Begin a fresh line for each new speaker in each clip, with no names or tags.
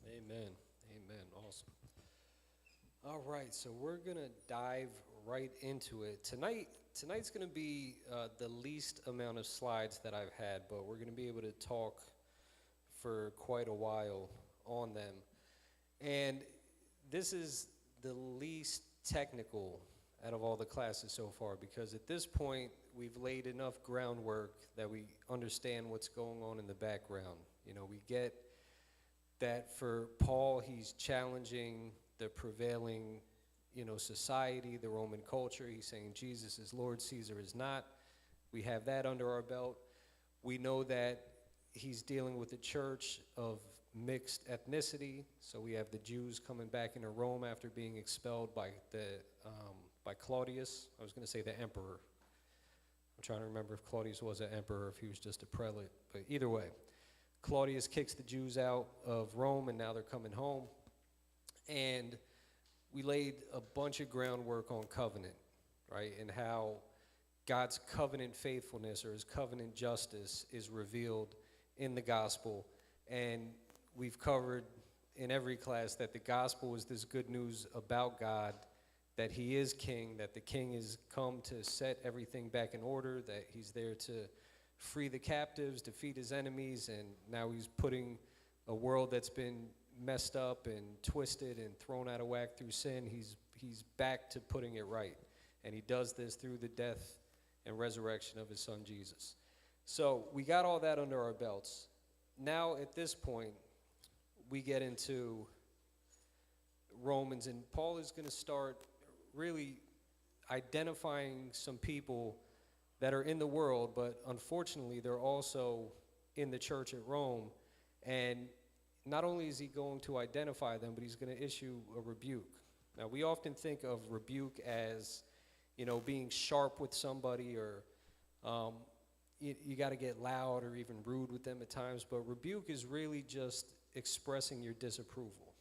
Amen. Amen. Awesome. All right, so we're gonna dive right into it tonight. Tonight's gonna be the least amount of slides that I've had, but we're gonna be able to talk for quite a while on them. And this is the least technical out of all the classes so far because at this point we've laid enough groundwork that we understand what's going on in the background. You know, we get that for Paul, he's challenging the prevailing, society, the Roman culture. He's saying Jesus is Lord, Caesar is not. We have that under our belt. We know that he's dealing with a church of mixed ethnicity. So we have the Jews coming back into Rome after being expelled by Claudius. I was going to say the emperor. I'm trying to remember if Claudius was an emperor or if he was just a prelate. But either way, Claudius kicks the Jews out of Rome, and now they're coming home. And we laid a bunch of groundwork on covenant, right? And how God's covenant faithfulness or his covenant justice is revealed in the gospel. And we've covered in every class that the gospel is this good news about God, that he is king, that the king has come to set everything back in order, that he's there to free the captives, defeat his enemies, and now he's putting a world that's been messed up and twisted and thrown out of whack through sin, he's back to putting it right. And he does this through the death and resurrection of his son Jesus. So we got all that under our belts. Now at this point, we get into Romans, and Paul is going to start really identifying some people that are in the world, but unfortunately they're also in the church at Rome. And not only is he going to identify them, but he's going to issue a rebuke. Now, we often think of rebuke as, being sharp with somebody, or you got to get loud or even rude with them at times. But rebuke is really just expressing your disapproval,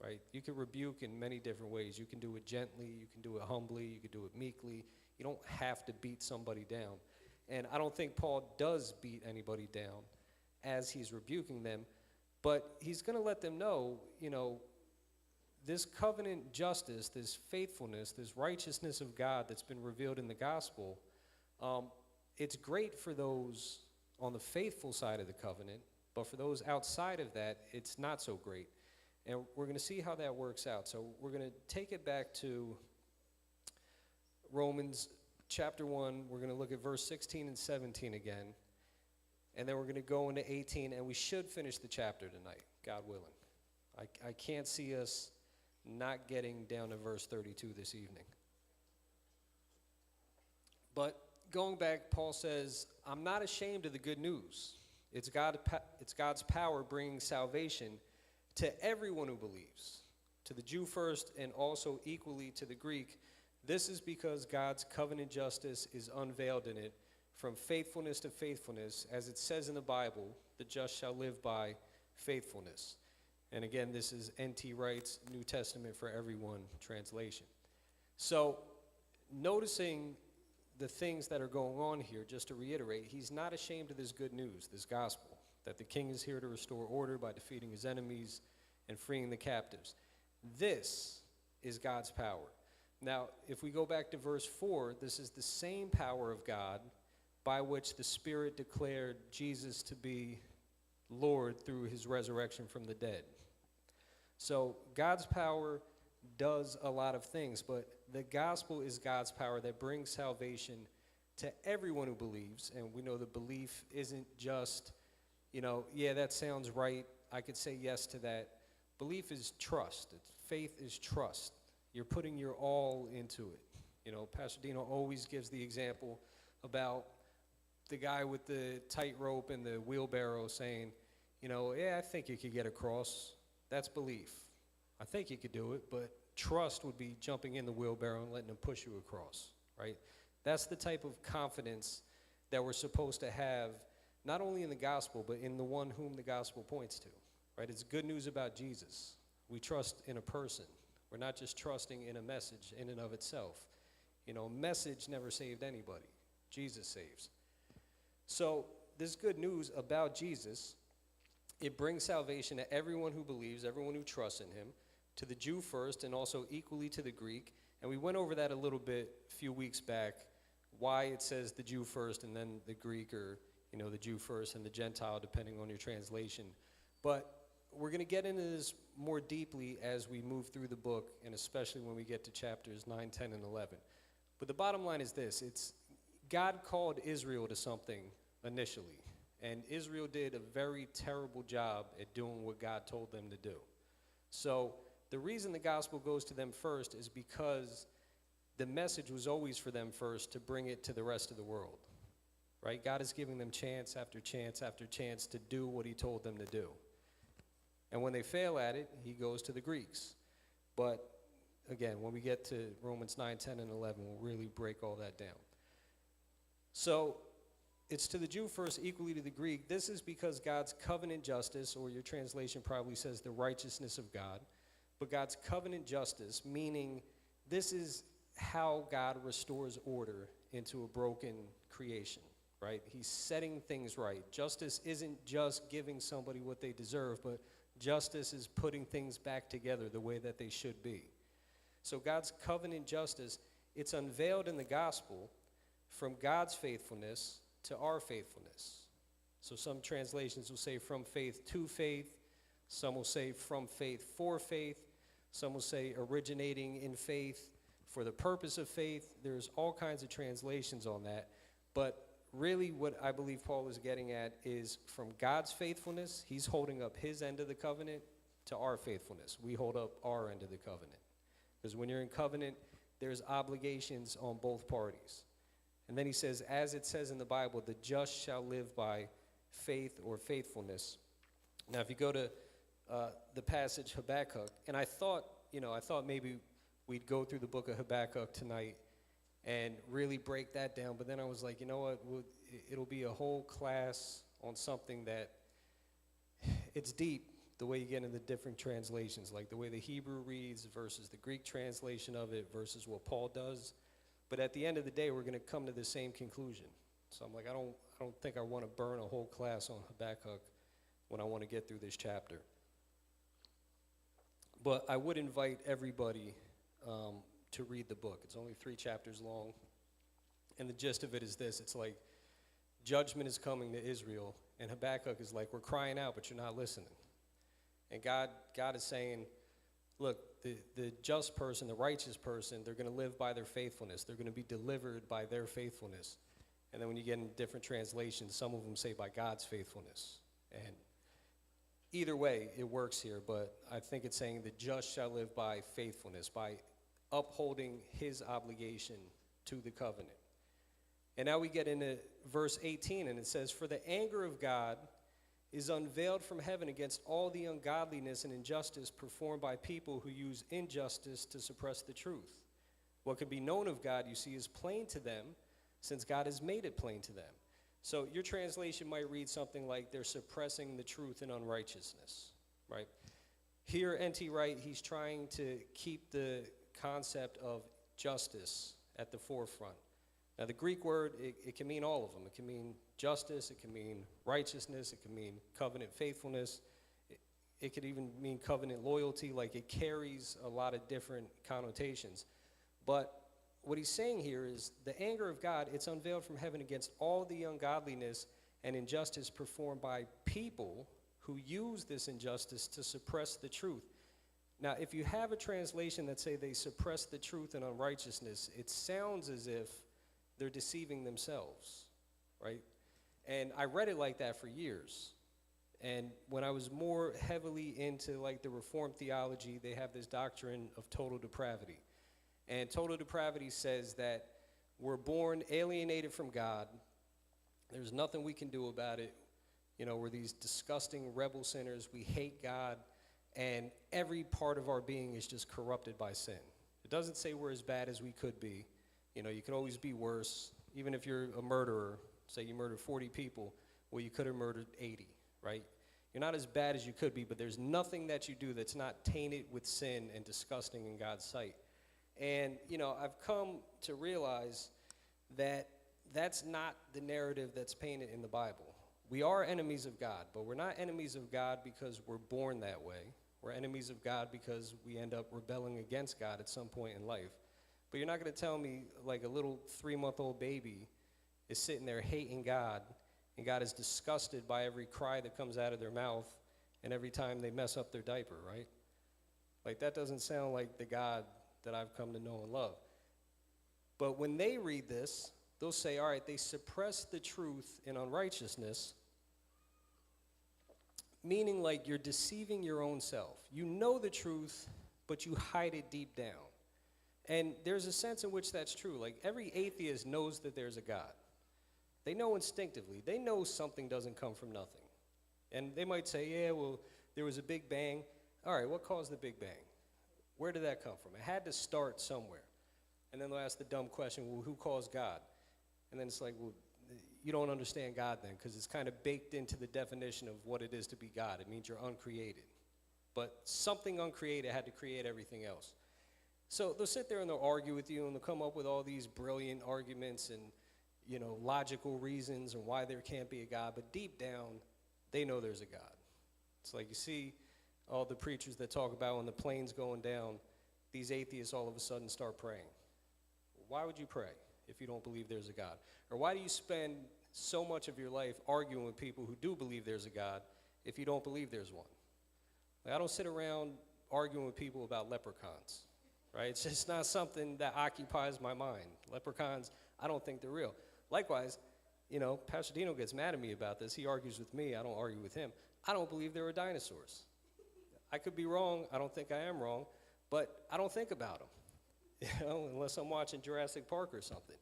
right? You can rebuke in many different ways. You can do it gently, you can do it humbly, you can do it meekly. You don't have to beat somebody down. And I don't think Paul does beat anybody down as he's rebuking them. But he's going to let them know, this covenant justice, this faithfulness, this righteousness of God that's been revealed in the gospel, it's great for those on the faithful side of the covenant, but for those outside of that, it's not so great. And we're going to see how that works out. So we're going to take it back to Romans chapter 1. We're going to look at verse 16 and 17 again. And then we're going to go into 18, and we should finish the chapter tonight, God willing. I can't see us not getting down to verse 32 this evening. But going back, Paul says, I'm not ashamed of the good news. It's God's power bringing salvation to everyone who believes, to the Jew first and also equally to the Greek. This is because God's covenant justice is unveiled in it, from faithfulness to faithfulness, as it says in the Bible, the just shall live by faithfulness. And again, this is N.T. Wright's New Testament for Everyone translation. So, noticing the things that are going on here, just to reiterate, he's not ashamed of this good news, this gospel, that the king is here to restore order by defeating his enemies and freeing the captives. This is God's power. Now, if we go back to verse 4, this is the same power of God by which the Spirit declared Jesus to be Lord through his resurrection from the dead. So God's power does a lot of things, but the gospel is God's power that brings salvation to everyone who believes. And we know that belief isn't just, that sounds right, I could say yes to that. Belief is trust. Faith is trust. You're putting your all into it. Pastor Dino always gives the example about the guy with the tightrope and the wheelbarrow saying, I think you could get across. That's belief. I think you could do it, but trust would be jumping in the wheelbarrow and letting him push you across, right? That's the type of confidence that we're supposed to have, not only in the gospel, but in the one whom the gospel points to, right? It's good news about Jesus. We trust in a person. We're not just trusting in a message in and of itself. A message never saved anybody. Jesus saves. So this good news about Jesus It brings salvation to everyone who believes, everyone who trusts in him, to the Jew first and also equally to the Greek. And we went over that a little bit a few weeks back, why it says the Jew first and then the Greek, or, the Jew first and the Gentile, depending on your translation. But we're going to get into this more deeply as we move through the book, and especially when we get to chapters 9, 10, and 11. But the bottom line is this. It's God called Israel to something initially, and Israel did a very terrible job at doing what God told them to do. So the reason the gospel goes to them first is because the message was always for them first to bring it to the rest of the world, right? God is giving them chance after chance after chance to do what he told them to do. And when they fail at it, he goes to the Greeks. But again, when we get to Romans 9, 10, and 11, we'll really break all that down. So it's to the Jew first, equally to the Greek. This is because God's covenant justice, or your translation probably says the righteousness of God, but God's covenant justice, meaning this is how God restores order into a broken creation, right? He's setting things right. Justice isn't just giving somebody what they deserve, but justice is putting things back together the way that they should be. So God's covenant justice, it's unveiled in the gospel from God's faithfulness to our faithfulness. So some translations will say from faith to faith. Some will say from faith for faith. Some will say originating in faith for the purpose of faith. There's all kinds of translations on that. But really what I believe Paul is getting at is from God's faithfulness, he's holding up his end of the covenant, to our faithfulness. We hold up our end of the covenant. Because when you're in covenant, there's obligations on both parties. And then he says, as it says in the Bible, the just shall live by faith or faithfulness. Now, if you go to the passage Habakkuk, and I thought maybe we'd go through the book of Habakkuk tonight and really break that down. But then I was like, you know what? It'll be a whole class on something that it's deep, the way you get into the different translations, like the way the Hebrew reads versus the Greek translation of it versus what Paul does. But at the end of the day, we're going to come to the same conclusion. So I'm like, I don't think I want to burn a whole class on Habakkuk when I want to get through this chapter. But I would invite everybody to read the book. It's only 3 chapters long. And the gist of it is this. It's like judgment is coming to Israel. And Habakkuk is like, we're crying out, but you're not listening. And God is saying, look, the just person, the righteous person, they're going to live by their faithfulness. They're going to be delivered by their faithfulness. And then when you get in different translations, some of them say by God's faithfulness. And either way, it works here. But I think it's saying the just shall live by faithfulness, by upholding his obligation to the covenant. And now we get into verse 18, and it says, for the anger of God is unveiled from heaven against all the ungodliness and injustice performed by people who use injustice to suppress the truth. What can be known of God, you see, is plain to them, since God has made it plain to them. So your translation might read something like, they're suppressing the truth in unrighteousness, right? Here, N.T. Wright, he's trying to keep the concept of justice at the forefront. Now, the Greek word, it can mean all of them. It can mean justice, it can mean righteousness, it can mean covenant faithfulness. It could even mean covenant loyalty. Like, it carries a lot of different connotations. But what he's saying here is the anger of God, it's unveiled from heaven against all the ungodliness and injustice performed by people who use this injustice to suppress the truth. Now, if you have a translation that say they suppress the truth and unrighteousness, it sounds as if they're deceiving themselves, right? And I read it like that for years. And when I was more heavily into like the Reformed theology, they have this doctrine of total depravity. And total depravity says that we're born alienated from God. There's nothing we can do about it. You know, we're these disgusting rebel sinners. We hate God. And every part of our being is just corrupted by sin. It doesn't say we're as bad as we could be. You know, you could always be worse. Even if you're a murderer, say you murdered 40 people, well, you could have murdered 80, right? You're not as bad as you could be, but there's nothing that you do that's not tainted with sin and disgusting in God's sight. And, you know, I've come to realize that that's not the narrative that's painted in the Bible. we are enemies of God, but we're not enemies of God because we're born that way. We're enemies of God because we end up rebelling against God at some point in life. But you're not going to tell me like a little 3-month-old baby is sitting there hating God, and God is disgusted by every cry that comes out of their mouth and every time they mess up their diaper, right? Like, that doesn't sound like the God that I've come to know and love. But when they read this, they'll say, all right, they suppress the truth in unrighteousness, meaning like you're deceiving your own self. You know the truth, but you hide it deep down. And there's a sense in which that's true. Like, every atheist knows that there's a God. They know instinctively. They know something doesn't come from nothing. And they might say, yeah, well, there was a big bang. All right, what caused the big bang? Where did that come from? It had to start somewhere. And then they'll ask the dumb question, well, who caused God? And then it's like, well, you don't understand God then, because it's kind of baked into the definition of what it is to be God. It means you're uncreated. But something uncreated had to create everything else. So they'll sit there and they'll argue with you, and they'll come up with all these brilliant arguments and, you know, logical reasons and why there can't be a God. But deep down, they know there's a God. It's like you see all the preachers that talk about when the plane's going down, these atheists all of a sudden start praying. Why would you pray if you don't believe there's a God? Or why do you spend so much of your life arguing with people who do believe there's a God if you don't believe there's one? Like, I don't sit around arguing with people about leprechauns, right? It's just not something that occupies my mind. Leprechauns, I don't think they're real. Likewise, you know, Pastor Dino gets mad at me about this. He argues with me. I don't argue with him. I don't believe there were dinosaurs. I could be wrong. I don't think I am wrong, but I don't think about them, you know, unless I'm watching Jurassic Park or something.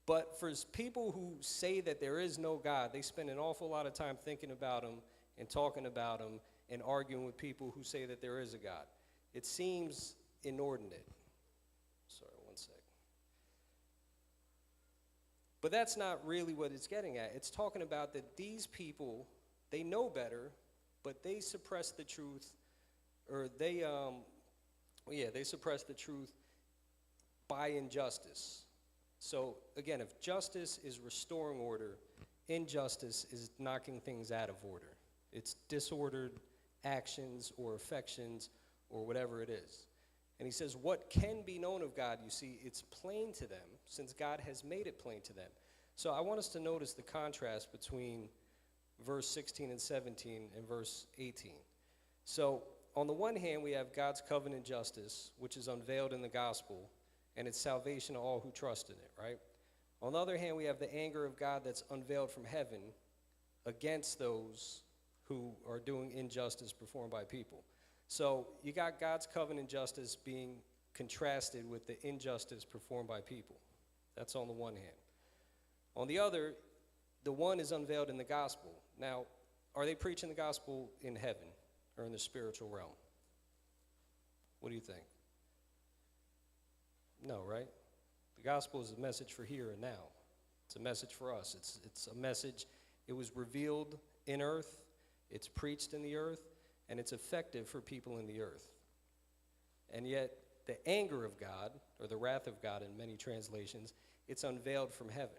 But for people who say that there is no God, they spend an awful lot of time thinking about him and talking about him and arguing with people who say that there is a God. It seems inordinate. Sorry, one sec. But that's not really what it's getting at. It's talking about that these people, they know better, but they suppress the truth, or they suppress the truth by injustice. So again, if justice is restoring order, injustice is knocking things out of order. It's disordered actions or affections or whatever it is. And he says, what can be known of God, you see, it's plain to them since God has made it plain to them. So I want us to notice the contrast between verse 16 and 17 and verse 18. So on the one hand, we have God's covenant justice, which is unveiled in the gospel, and it's salvation to all who trust in it, right? On the other hand, we have the anger of God that's unveiled from heaven against those who are doing injustice performed by people. So you got God's covenant justice being contrasted with the injustice performed by people. That's on the one hand. On the other, the one is unveiled in the gospel. Now, are they preaching the gospel in heaven or in the spiritual realm? What do you think? No, right? The gospel is a message for here and now. It's a message for us. It's a message, it was revealed in earth, it's preached in the earth, and it's effective for people in the earth. And yet, the anger of God, or the wrath of God in many translations, it's unveiled from heaven.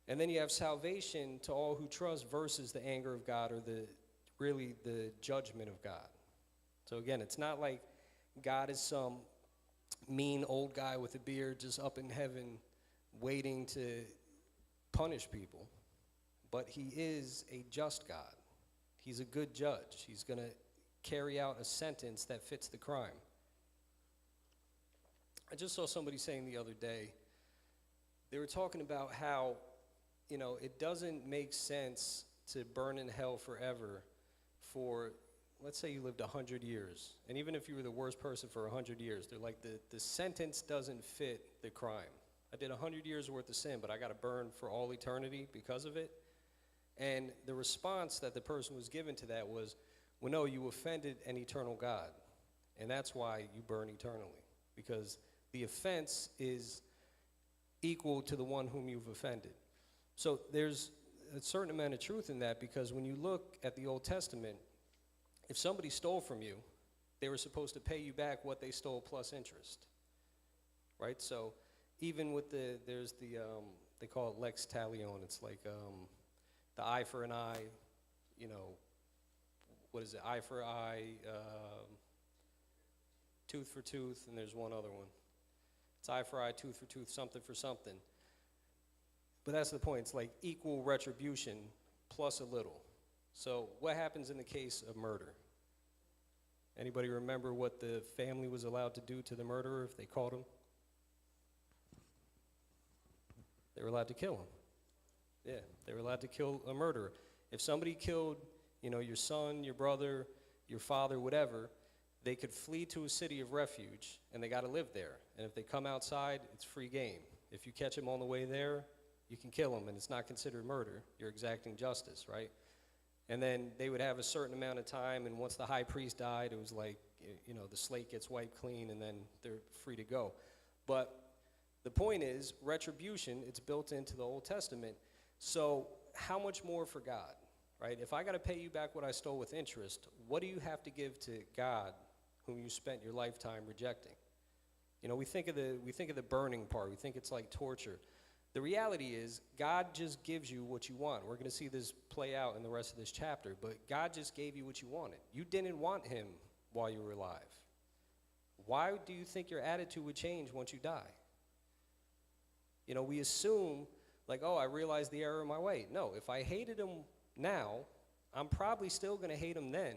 And then you have salvation to all who trust versus the anger of God, or really the judgment of God. So again, it's not like God is some mean old guy with a beard just up in heaven waiting to punish people. But he is a just God. He's a good judge. He's going to carry out a sentence that fits the crime. I just saw somebody saying the other day, they were talking about how, you know, it doesn't make sense to burn in hell forever for, let's say you lived 100 years. And even if you were the worst person for 100 years, they're like, the sentence doesn't fit the crime. I did 100 years worth of sin, but I got to burn for all eternity because of it. And the response that the person was given to that was, well, no, you offended an eternal God. And that's why you burn eternally. Because the offense is equal to the one whom you've offended. So there's a certain amount of truth in that, because when you look at the Old Testament, if somebody stole from you, they were supposed to pay you back what they stole plus interest, right? So even with they call it lex talion. It's like the eye for an eye, you know, what is it, eye for eye, tooth for tooth, and there's one other one. It's eye for eye, tooth for tooth, something for something. But that's the point. It's like equal retribution plus a little. So what happens in the case of murder? Anybody remember what the family was allowed to do to the murderer if they caught him? They were allowed to kill him. Yeah, they were allowed to kill a murderer. If somebody killed, you know, your son, your brother, your father, whatever, they could flee to a city of refuge, and they got to live there. And if they come outside, it's free game. If you catch them on the way there, you can kill them, and it's not considered murder. You're exacting justice, right? And then they would have a certain amount of time, and once the high priest died, it was like, you know, the slate gets wiped clean, and then they're free to go. But the point is, retribution, it's built into the Old Testament. So how much more for God, right? If I got to pay you back what I stole with interest, what do you have to give to God whom you spent your lifetime rejecting? You know, we think of the burning part. We think it's like torture. The reality is, God just gives you what you want. We're going to see this play out in the rest of this chapter, but God just gave you what you wanted. You didn't want him while you were alive. Why do you think your attitude would change once you die? You know, we assume, like, oh, I realized the error of my way. No, if I hated him now, I'm probably still going to hate him then.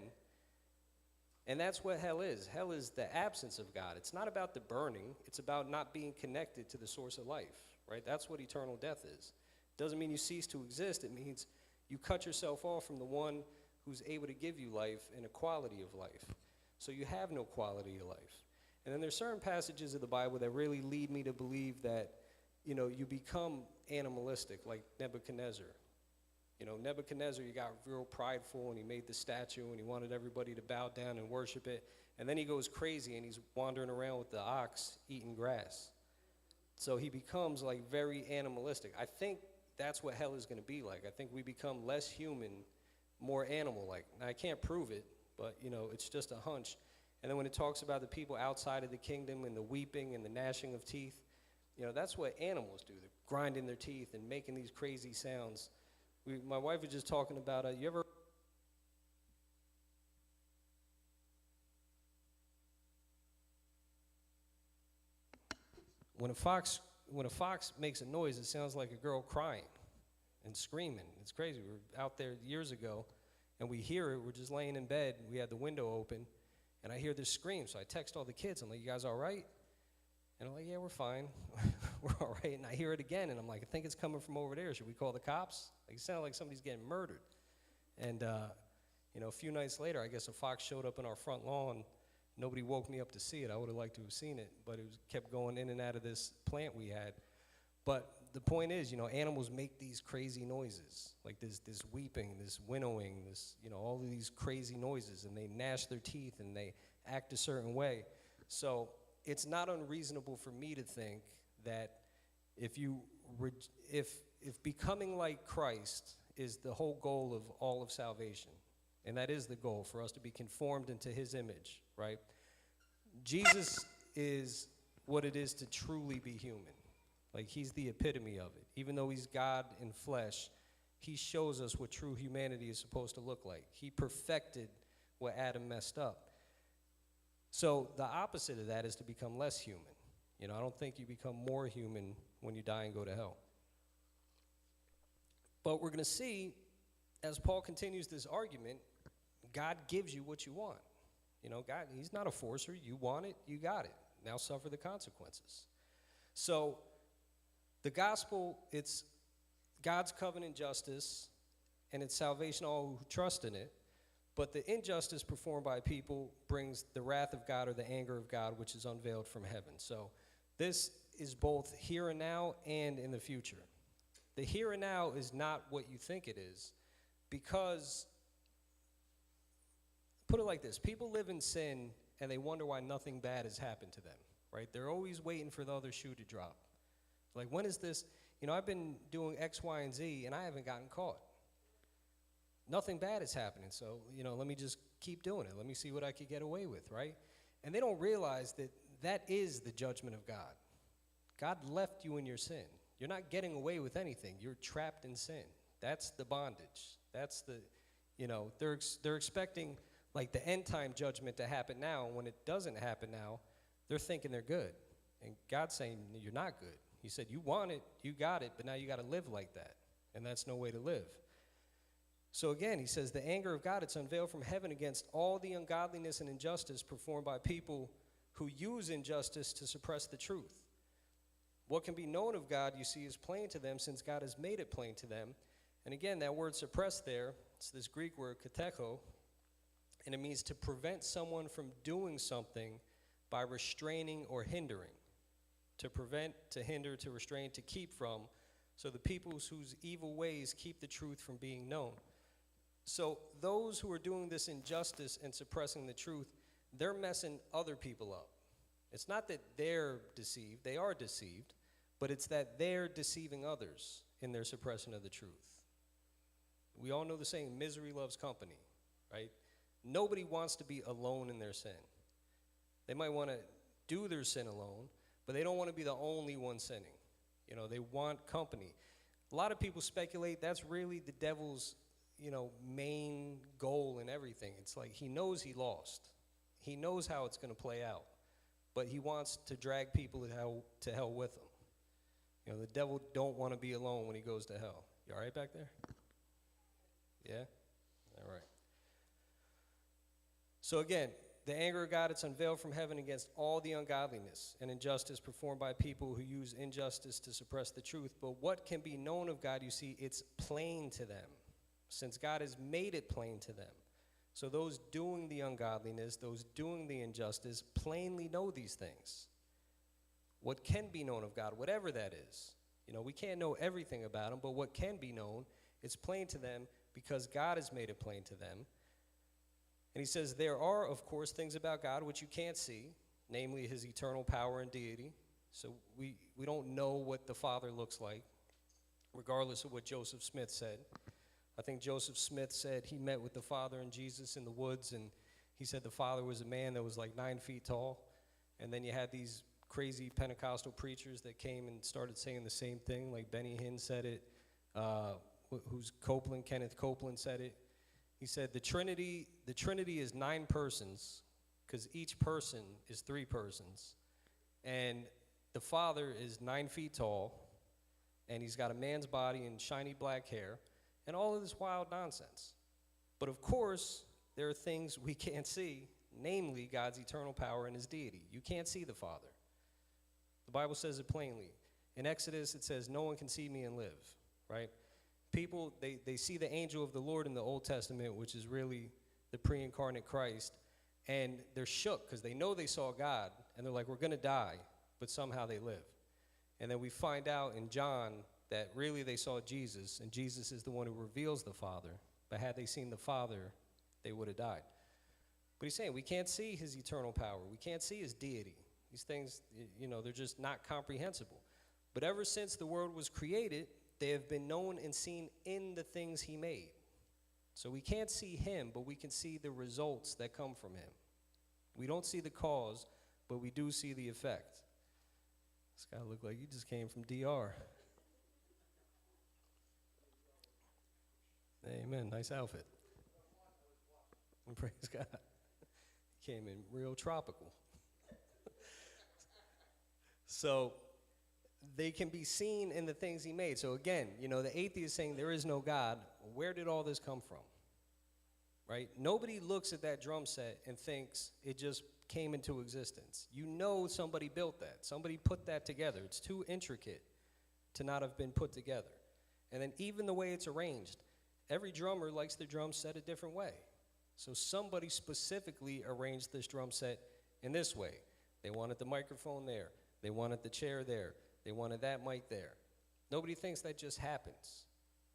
And that's what hell is. Hell is the absence of God. It's not about the burning. It's about not being connected to the source of life, right? That's what eternal death is. It doesn't mean you cease to exist. It means you cut yourself off from the one who's able to give you life and a quality of life. So you have no quality of life. And then there's certain passages of the Bible that really lead me to believe that, you know, you become animalistic, like Nebuchadnezzar. You know, Nebuchadnezzar, he got real prideful, and he made the statue, and he wanted everybody to bow down and worship it. And then he goes crazy, and he's wandering around with the ox eating grass. So he becomes, like, very animalistic. I think that's what hell is going to be like. I think we become less human, more animal-like. Now, I can't prove it, but, you know, it's just a hunch. And then when it talks about the people outside of the kingdom and the weeping and the gnashing of teeth, you know, that's what animals do. They're grinding their teeth and making these crazy sounds. My wife was just talking about, you ever... When a fox makes a noise, it sounds like a girl crying and screaming. It's crazy. We were out there years ago, and we hear it. We're just laying in bed. We had the window open, and I hear this scream. So I text all the kids. I'm like, you guys all right? And I'm like, yeah, we're fine. We're all right. And I hear it again, and I'm like, I think it's coming from over there. Should we call the cops? Like, it sounded like somebody's getting murdered. And, you know, a few nights later, I guess a fox showed up in our front lawn. Nobody woke me up to see it. I would have liked to have seen it, but it kept going in and out of this plant we had. But the point is, you know, animals make these crazy noises, like this weeping, this winnowing, this, you know, all of these crazy noises, and they gnash their teeth and they act a certain way. So it's not unreasonable for me to think that if becoming like Christ is the whole goal of all of salvation, and that is the goal, for us to be conformed into his image, right? Jesus is what it is to truly be human. Like, he's the epitome of it. Even though he's God in flesh, he shows us what true humanity is supposed to look like. He perfected what Adam messed up. So the opposite of that is to become less human. You know, I don't think you become more human when you die and go to hell. But we're going to see, as Paul continues this argument, God gives you what you want. You know, God, he's not a forcer. You want it, you got it. Now suffer the consequences. So the gospel, it's God's covenant justice, and it's salvation to all who trust in it. But the injustice performed by people brings the wrath of God, or the anger of God, which is unveiled from heaven. So this is both here and now and in the future. The here and now is not what you think it is, because, put it like this, people live in sin and they wonder why nothing bad has happened to them, right? They're always waiting for the other shoe to drop. Like, when is this, you know, I've been doing X, Y, and Z, and I haven't gotten caught. Nothing bad is happening, so, you know, let me just keep doing it. Let me see what I could get away with, right? And they don't realize that that is the judgment of God. God left you in your sin. You're not getting away with anything. You're trapped in sin. That's the bondage. That's the, they're expecting like the end time judgment to happen now. When it doesn't happen now, they're thinking they're good. And God's saying, you're not good. He said, you want it, you got it, but now you got to live like that. And that's no way to live. So again, he says, the anger of God, it's unveiled from heaven against all the ungodliness and injustice performed by people who use injustice to suppress the truth. What can be known of God, you see, is plain to them, since God has made it plain to them. And again, that word suppress there, it's this Greek word, katecho, and it means to prevent someone from doing something by restraining or hindering. To prevent, to hinder, to restrain, to keep from, so the people whose evil ways keep the truth from being known. So those who are doing this injustice and suppressing the truth, they're messing other people up. It's not that they're deceived, they are deceived, but it's that they're deceiving others in their suppression of the truth. We all know the saying, misery loves company, right? Nobody wants to be alone in their sin. They might want to do their sin alone, but they don't want to be the only one sinning. They want company. A lot of people speculate that's really the devil's, main goal in everything. It's like he knows he lost. He knows how it's going to play out, but he wants to drag people to hell with him. The devil don't want to be alone when he goes to hell. You all right back there? Yeah? All right. So again, the anger of God, it's unveiled from heaven against all the ungodliness and injustice performed by people who use injustice to suppress the truth. But what can be known of God, you see, it's plain to them, since God has made it plain to them. So those doing the ungodliness, those doing the injustice, plainly know these things. What can be known of God, whatever that is. We can't know everything about him, but what can be known, it's plain to them because God has made it plain to them. And he says, there are, of course, things about God which you can't see, namely his eternal power and deity. So we don't know what the Father looks like, regardless of what Joseph Smith said. I think Joseph Smith said he met with the Father and Jesus in the woods, and he said the Father was a man that was like 9 feet tall. And then you had these crazy Pentecostal preachers that came and started saying the same thing, like Benny Hinn said it, Kenneth Copeland said it. He said the Trinity is 9 persons, because each person is 3 persons. And the Father is 9 feet tall, and he's got a man's body and shiny black hair, and all of this wild nonsense. But of course, there are things we can't see, namely God's eternal power and his deity. You can't see the Father. The Bible says it plainly. In Exodus, it says, no one can see me and live, right? People, they see the angel of the Lord in the Old Testament, which is really the pre-incarnate Christ, and they're shook because they know they saw God, and they're like, we're going to die, but somehow they live. And then we find out in John that really they saw Jesus, and Jesus is the one who reveals the Father. But had they seen the Father, they would have died. But he's saying we can't see his eternal power. We can't see his deity. These things, they're just not comprehensible. But ever since the world was created, they have been known and seen in the things he made. So we can't see him, but we can see the results that come from him. We don't see the cause, but we do see the effect. This guy looked like you just came from DR. Amen. Nice outfit. Praise God. He came in real tropical. So they can be seen in the things he made. So again, the atheist saying there is no God, where did all this come from? Right? Nobody looks at that drum set and thinks it just came into existence. Somebody built that. Somebody put that together. It's too intricate to not have been put together. And then even the way it's arranged, every drummer likes their drum set a different way. So somebody specifically arranged this drum set in this way. They wanted the microphone there. They wanted the chair there. They wanted that mic there. Nobody thinks that just happens.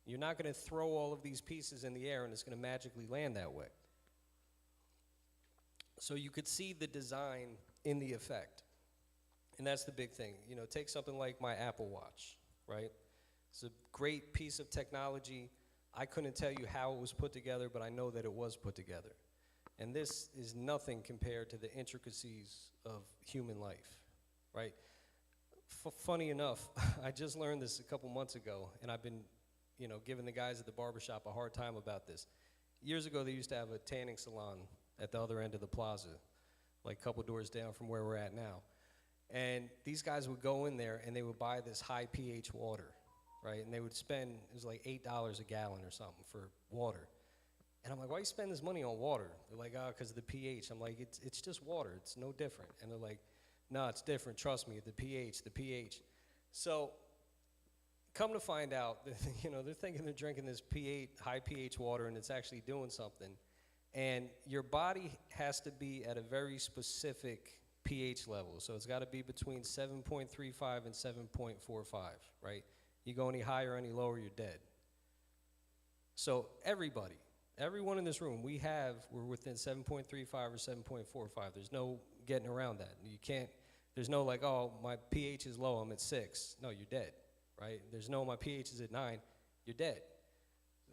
You're not going to throw all of these pieces in the air and it's going to magically land that way. So you could see the design in the effect. And that's the big thing. Take something like my Apple Watch, right? It's a great piece of technology. I couldn't tell you how it was put together, but I know that it was put together. And this is nothing compared to the intricacies of human life, right? Funny enough, I just learned this a couple months ago, and I've been, giving the guys at the barbershop a hard time about this. Years ago, they used to have a tanning salon at the other end of the plaza, like a couple doors down from where we're at now. And these guys would go in there and they would buy this high pH water, right? And they would spend, it was like $8 a gallon or something for water. And I'm like, why you spend this money on water? They're like, oh, because of the pH. I'm like, it's just water. It's no different. And they're like, no, it's different. Trust me, the pH. So come to find out, they're thinking they're drinking this high pH water, and it's actually doing something. And your body has to be at a very specific pH level. So it's got to be between 7.35 and 7.45, right? You go any higher or any lower, you're dead. So everyone in this room, we're within 7.35 or 7.45. There's no getting around that. There's no like, oh, my pH is low, I'm at 6. No, you're dead, right? There's no, my pH is at 9, you're dead.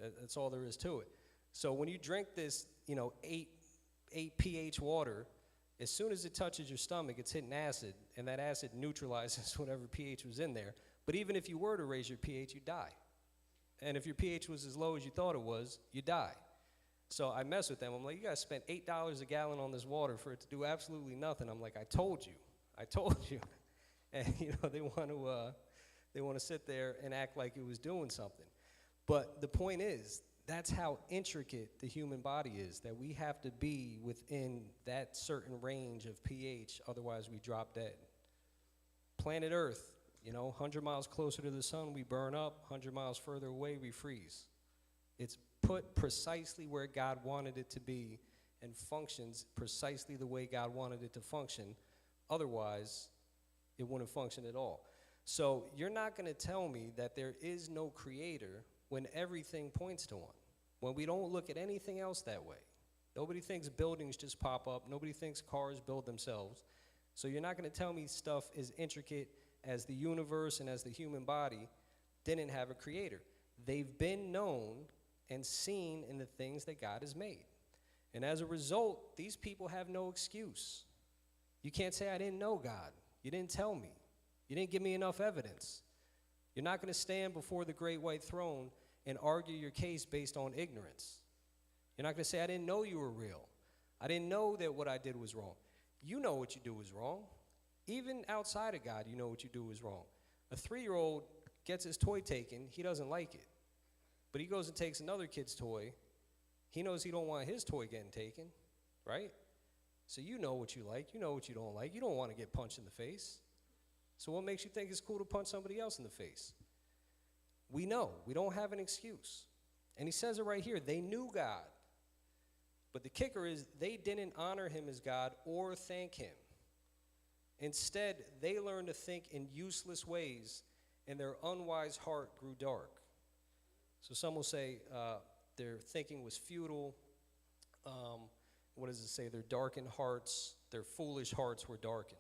That's all there is to it. So when you drink this, 8 pH water, as soon as it touches your stomach, it's hitting acid, and that acid neutralizes whatever pH was in there. But even if you were to raise your pH, you die. And if your pH was as low as you thought it was, you die. So I mess with them. I'm like, you guys spent $8 a gallon on this water for it to do absolutely nothing. I'm like, I told you. And they want to sit there and act like it was doing something. But the point is, that's how intricate the human body is, that we have to be within that certain range of pH, otherwise we drop dead. Planet Earth, 100 miles closer to the sun, we burn up. 100 miles further away, we freeze. It's put precisely where God wanted it to be and functions precisely the way God wanted it to function. Otherwise, it wouldn't function at all. So you're not going to tell me that there is no creator when everything points to one, when we don't look at anything else that way. Nobody thinks buildings just pop up. Nobody thinks cars build themselves. So you're not going to tell me stuff as intricate as the universe and as the human body didn't have a creator. They've been known and seen in the things that God has made. And as a result, these people have no excuse. You can't say, I didn't know God. You didn't tell me. You didn't give me enough evidence. You're not going to stand before the great white throne and argue your case based on ignorance. You're not going to say, I didn't know you were real. I didn't know that what I did was wrong. You know what you do is wrong. Even outside of God, you know what you do is wrong. A 3-year-old gets his toy taken, he doesn't like it. But he goes and takes another kid's toy. He knows he don't want his toy getting taken, right? So you know what you like, you know what you don't like. You don't want to get punched in the face. So what makes you think it's cool to punch somebody else in the face? We know. We don't have an excuse. And he says it right here. They knew God. But the kicker is they didn't honor him as God or thank him. Instead, they learned to think in useless ways, and their unwise heart grew dark. So some will say their thinking was futile. What does it say? Their darkened hearts, their foolish hearts were darkened.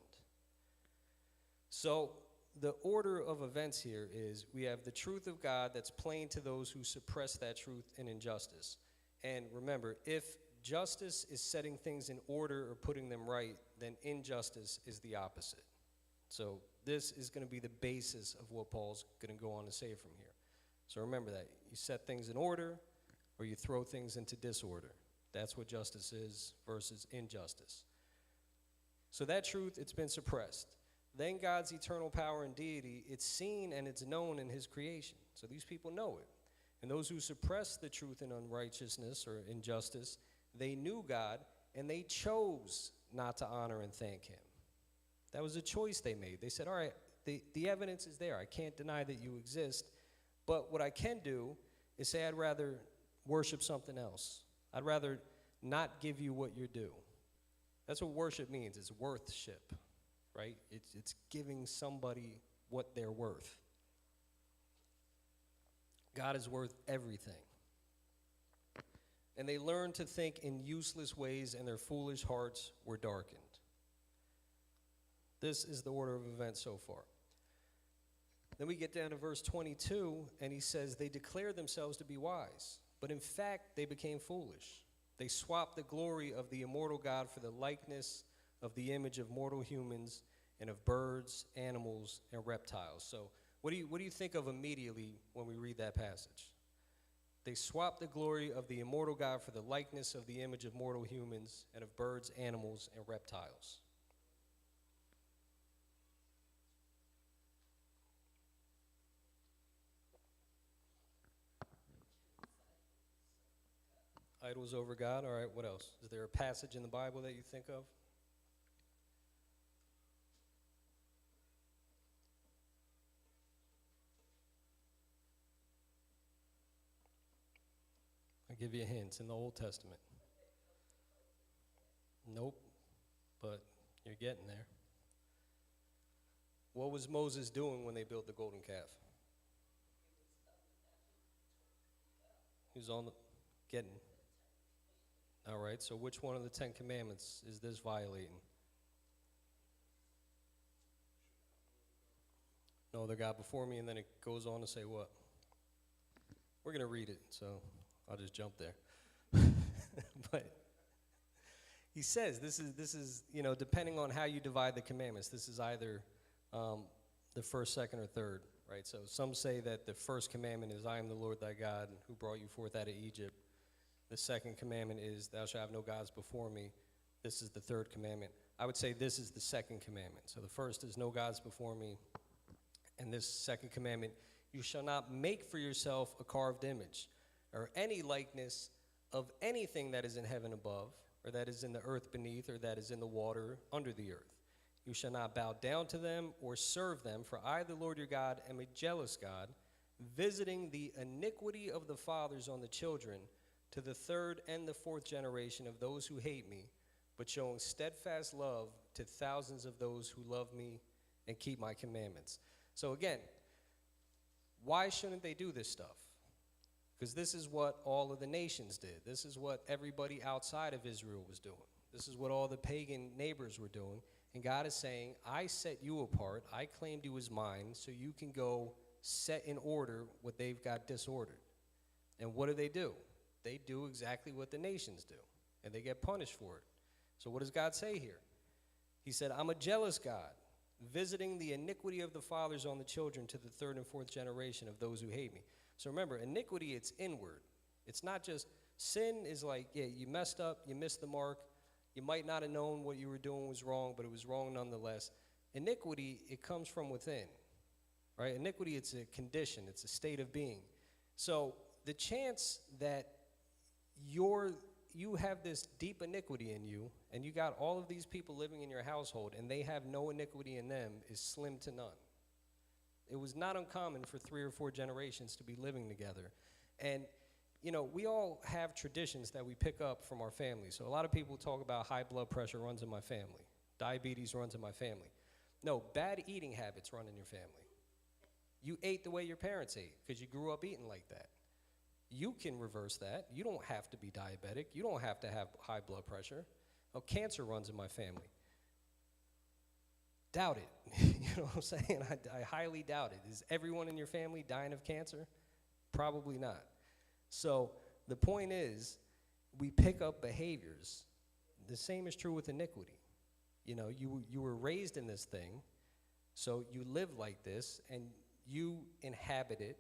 So the order of events here is we have the truth of God that's plain to those who suppress that truth in injustice. And remember, if justice is setting things in order or putting them right, then injustice is the opposite. So this is going to be the basis of what Paul's going to go on to say from here. So remember that. You set things in order or you throw things into disorder. That's what justice is versus injustice. So that truth, it's been suppressed. Then God's eternal power and deity, it's seen and it's known in his creation. So these people know it. And those who suppress the truth in unrighteousness or injustice, they knew God and they chose not to honor and thank him. That was a choice they made. They said, all right, the evidence is there. I can't deny that you exist. But what I can do is say I'd rather worship something else. I'd rather not give you what you're due. That's what worship means. It's worthship, right? It's giving somebody what they're worth. God is worth everything. And they learned to think in useless ways, and their foolish hearts were darkened. This is the order of events so far. Then we get down to verse 22, and he says, they declared themselves to be wise, but in fact they became foolish. They swapped the glory of the immortal God for the likeness of the image of mortal humans and of birds, animals, and reptiles. So what do you think of immediately when we read that passage? They swapped the glory of the immortal God for the likeness of the image of mortal humans and of birds, animals, and reptiles. Idols over God. All right, what else? Is there a passage in the Bible that you think of? I'll give you a hint. It's in the Old Testament. Nope, but you're getting there. What was Moses doing when they built the golden calf? He was on the getting. All right, so which one of the 10 commandments is this violating? No other God before me, and then it goes on to say what? We're going to read it, so I'll just jump there. But he says this is depending on how you divide the commandments, this is either the first, second, or third, right? So some say that the first commandment is, I am the Lord thy God who brought you forth out of Egypt. The second commandment is, thou shalt have no gods before me. This is the third commandment. I would say this is the second commandment. So the first is no gods before me. And this second commandment, you shall not make for yourself a carved image or any likeness of anything that is in heaven above, or that is in the earth beneath, or that is in the water under the earth. You shall not bow down to them or serve them, for I, the Lord your God, am a jealous God, visiting the iniquity of the fathers on the children to the third and the fourth generation of those who hate me, but showing steadfast love to thousands of those who love me and keep my commandments. So again, why shouldn't they do this stuff? Because this is what all of the nations did. This is what everybody outside of Israel was doing. This is what all the pagan neighbors were doing. And God is saying, I set you apart. I claimed you as mine, so you can go set in order what they've got disordered. And what do? They do exactly what the nations do, and they get punished for it. So what does God say here? He said, I'm a jealous God, visiting the iniquity of the fathers on the children to the third and fourth generation of those who hate me. So remember, iniquity, it's inward. It's not just, sin is like, yeah, you messed up, you missed the mark, you might not have known what you were doing was wrong, but it was wrong nonetheless. Iniquity, it comes from within, right? Iniquity, it's a condition, it's a state of being. So the chance that you have this deep iniquity in you, and you got all of these people living in your household, and they have no iniquity in them, is slim to none. It was not uncommon for 3 or 4 generations to be living together. And, we all have traditions that we pick up from our family. So a lot of people talk about high blood pressure runs in my family. Diabetes runs in my family. No, bad eating habits run in your family. You ate the way your parents ate because you grew up eating like that. You can reverse that. You don't have to be diabetic. You don't have to have high blood pressure. Oh, cancer runs in my family. Doubt it. You know what I'm saying? I highly doubt it. Is everyone in your family dying of cancer? Probably not. So the point is, we pick up behaviors. The same is true with iniquity. You were raised in this thing, so you live like this, and you inhabit it,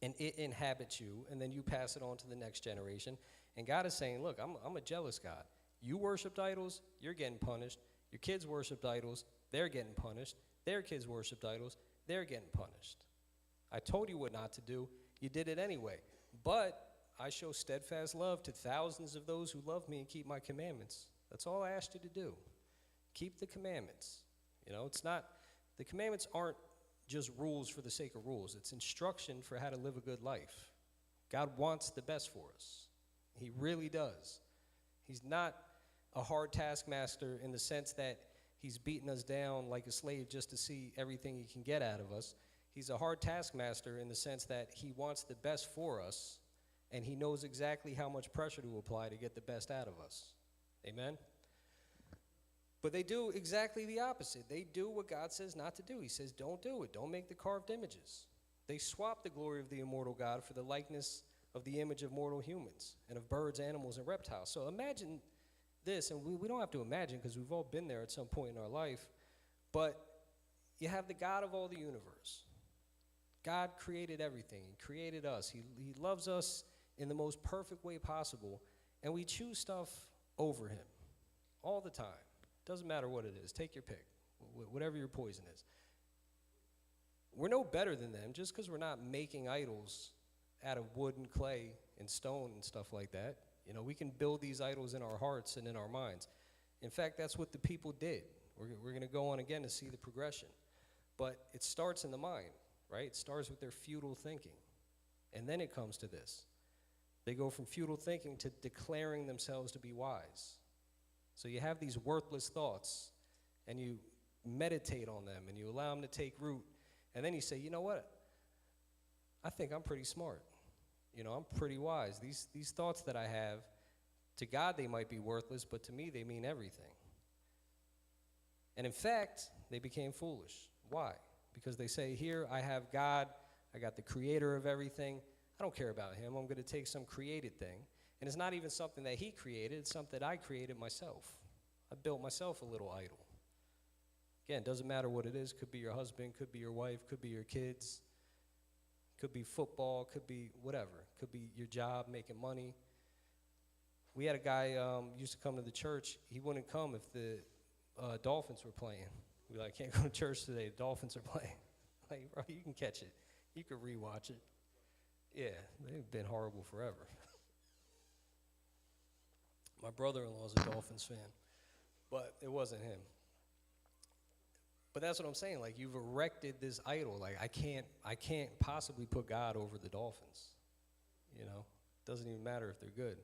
and it inhabits you, and then you pass it on to the next generation. And God is saying, look, I'm a jealous God. You worshiped idols, you're getting punished. Your kids worshiped idols, they're getting punished. Their kids worshiped idols, they're getting punished. I told you what not to do, you did it anyway. But I show steadfast love to thousands of those who love me and keep my commandments. That's all I asked you to do. Keep the commandments. It's not, the commandments aren't just rules for the sake of rules. It's instruction for how to live a good life. God wants the best for us. He really does. He's not a hard taskmaster in the sense that he's beating us down like a slave just to see everything he can get out of us. He's a hard taskmaster in the sense that he wants the best for us, and he knows exactly how much pressure to apply to get the best out of us. Amen? But they do exactly the opposite. They do what God says not to do. He says, don't do it. Don't make the carved images. They swap the glory of the immortal God for the likeness of the image of mortal humans and of birds, animals, and reptiles. So imagine this, and we don't have to imagine because we've all been there at some point in our life, but you have the God of all the universe, God created everything. He created us. He loves us in the most perfect way possible, and we choose stuff over him all the time. Doesn't matter what it is. Take your pick, whatever your poison is. We're no better than them just because we're not making idols out of wood and clay and stone and stuff like that. You know, we can build these idols in our hearts and in our minds. In fact, that's what the people did. We're going to go on again to see the progression. But it starts in the mind, right? It starts with their futile thinking. And then it comes to this. They go from futile thinking to declaring themselves to be wise. So you have these worthless thoughts, and you meditate on them, and you allow them to take root. And then you say, you know what? I think I'm pretty smart. You know, I'm pretty wise. These thoughts that I have, to God they might be worthless, but to me they mean everything. And in fact, they became foolish. Why? Because they say, here I have God, I got the creator of everything. I don't care about him. I'm going to take some created thing. And it's not even something that he created. It's something that I created myself. I built myself a little idol. Again, it doesn't matter what it is. Could be your husband, could be your wife, could be your kids. Could be football, could be whatever. Could be your job, making money. We had a guy used to come to the church. He wouldn't come if the Dolphins were playing. We'd be like, can't go to church today. The Dolphins are playing. Like, bro, you can catch it. You can rewatch it. Yeah, they've been horrible forever. My brother-in-law's a Dolphins fan, but it wasn't him. But that's what I'm saying. Like, you've erected this idol. Like, I can't possibly put God over the Dolphins. You know, doesn't even matter if they're good.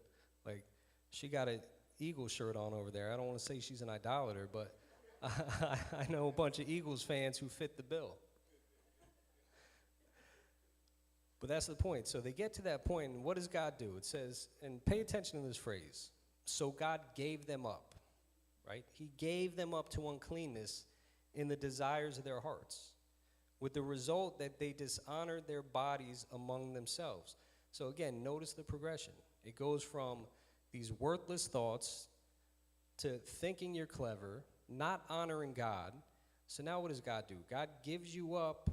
Like, she got an Eagles shirt on over there. I don't want to say she's an idolater, but I know a bunch of Eagles fans who fit the bill. But that's the point. So they get to that point, and what does God do? It says, and pay attention to this phrase. So God gave them up, right? He gave them up to uncleanness in the desires of their hearts, with the result that they dishonored their bodies among themselves. So again, notice the progression. It goes from these worthless thoughts to thinking you're clever, not honoring God. So now what does God do? God gives you up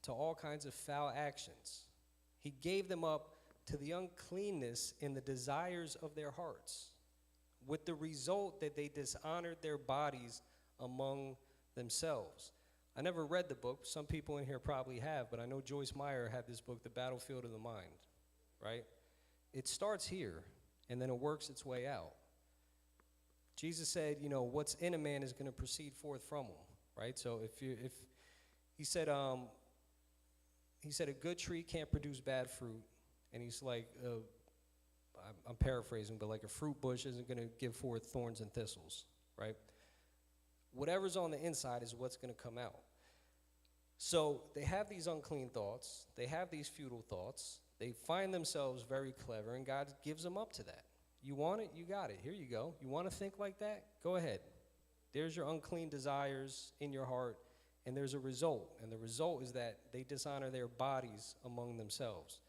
to all kinds of foul actions. He gave them up to the uncleanness in the desires of their hearts, with the result that they dishonored their bodies among themselves. I never read the book. Some people in here probably have, but I know Joyce Meyer had this book, The Battlefield of the Mind, right? It starts here, and then it works its way out. Jesus said, you know, what's in a man is going to proceed forth from him, right? So if he said a good tree can't produce bad fruit, and he's like, I'm paraphrasing, but like a fruit bush isn't going to give forth thorns and thistles, right? Whatever's on the inside is what's going to come out. So they have these unclean thoughts. They have these futile thoughts. They find themselves very clever, and God gives them up to that. You want it? You got it. Here you go. You want to think like that? Go ahead. There's your unclean desires in your heart, and there's a result. And the result is that they dishonor their bodies among themselves.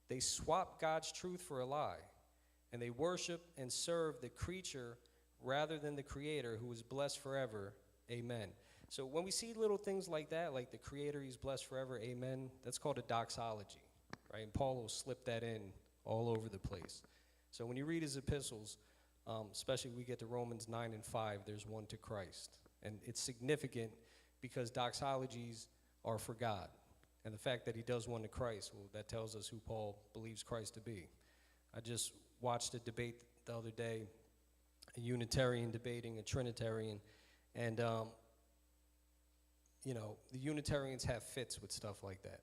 They swap God's truth for a lie, and they worship and serve the creature rather than the creator, who is blessed forever. Amen. So when we see little things like that, like the creator, he's blessed forever, amen, that's called a doxology, right? And Paul will slip that in all over the place. So when you read his epistles, especially we get to Romans 9 and 5, there's one to Christ. And it's significant because doxologies are for God. And the fact that he does one to Christ, well, that tells us who Paul believes Christ to be. I just watched a debate the other day, a Unitarian debating a Trinitarian, and you know, the Unitarians have fits with stuff like that.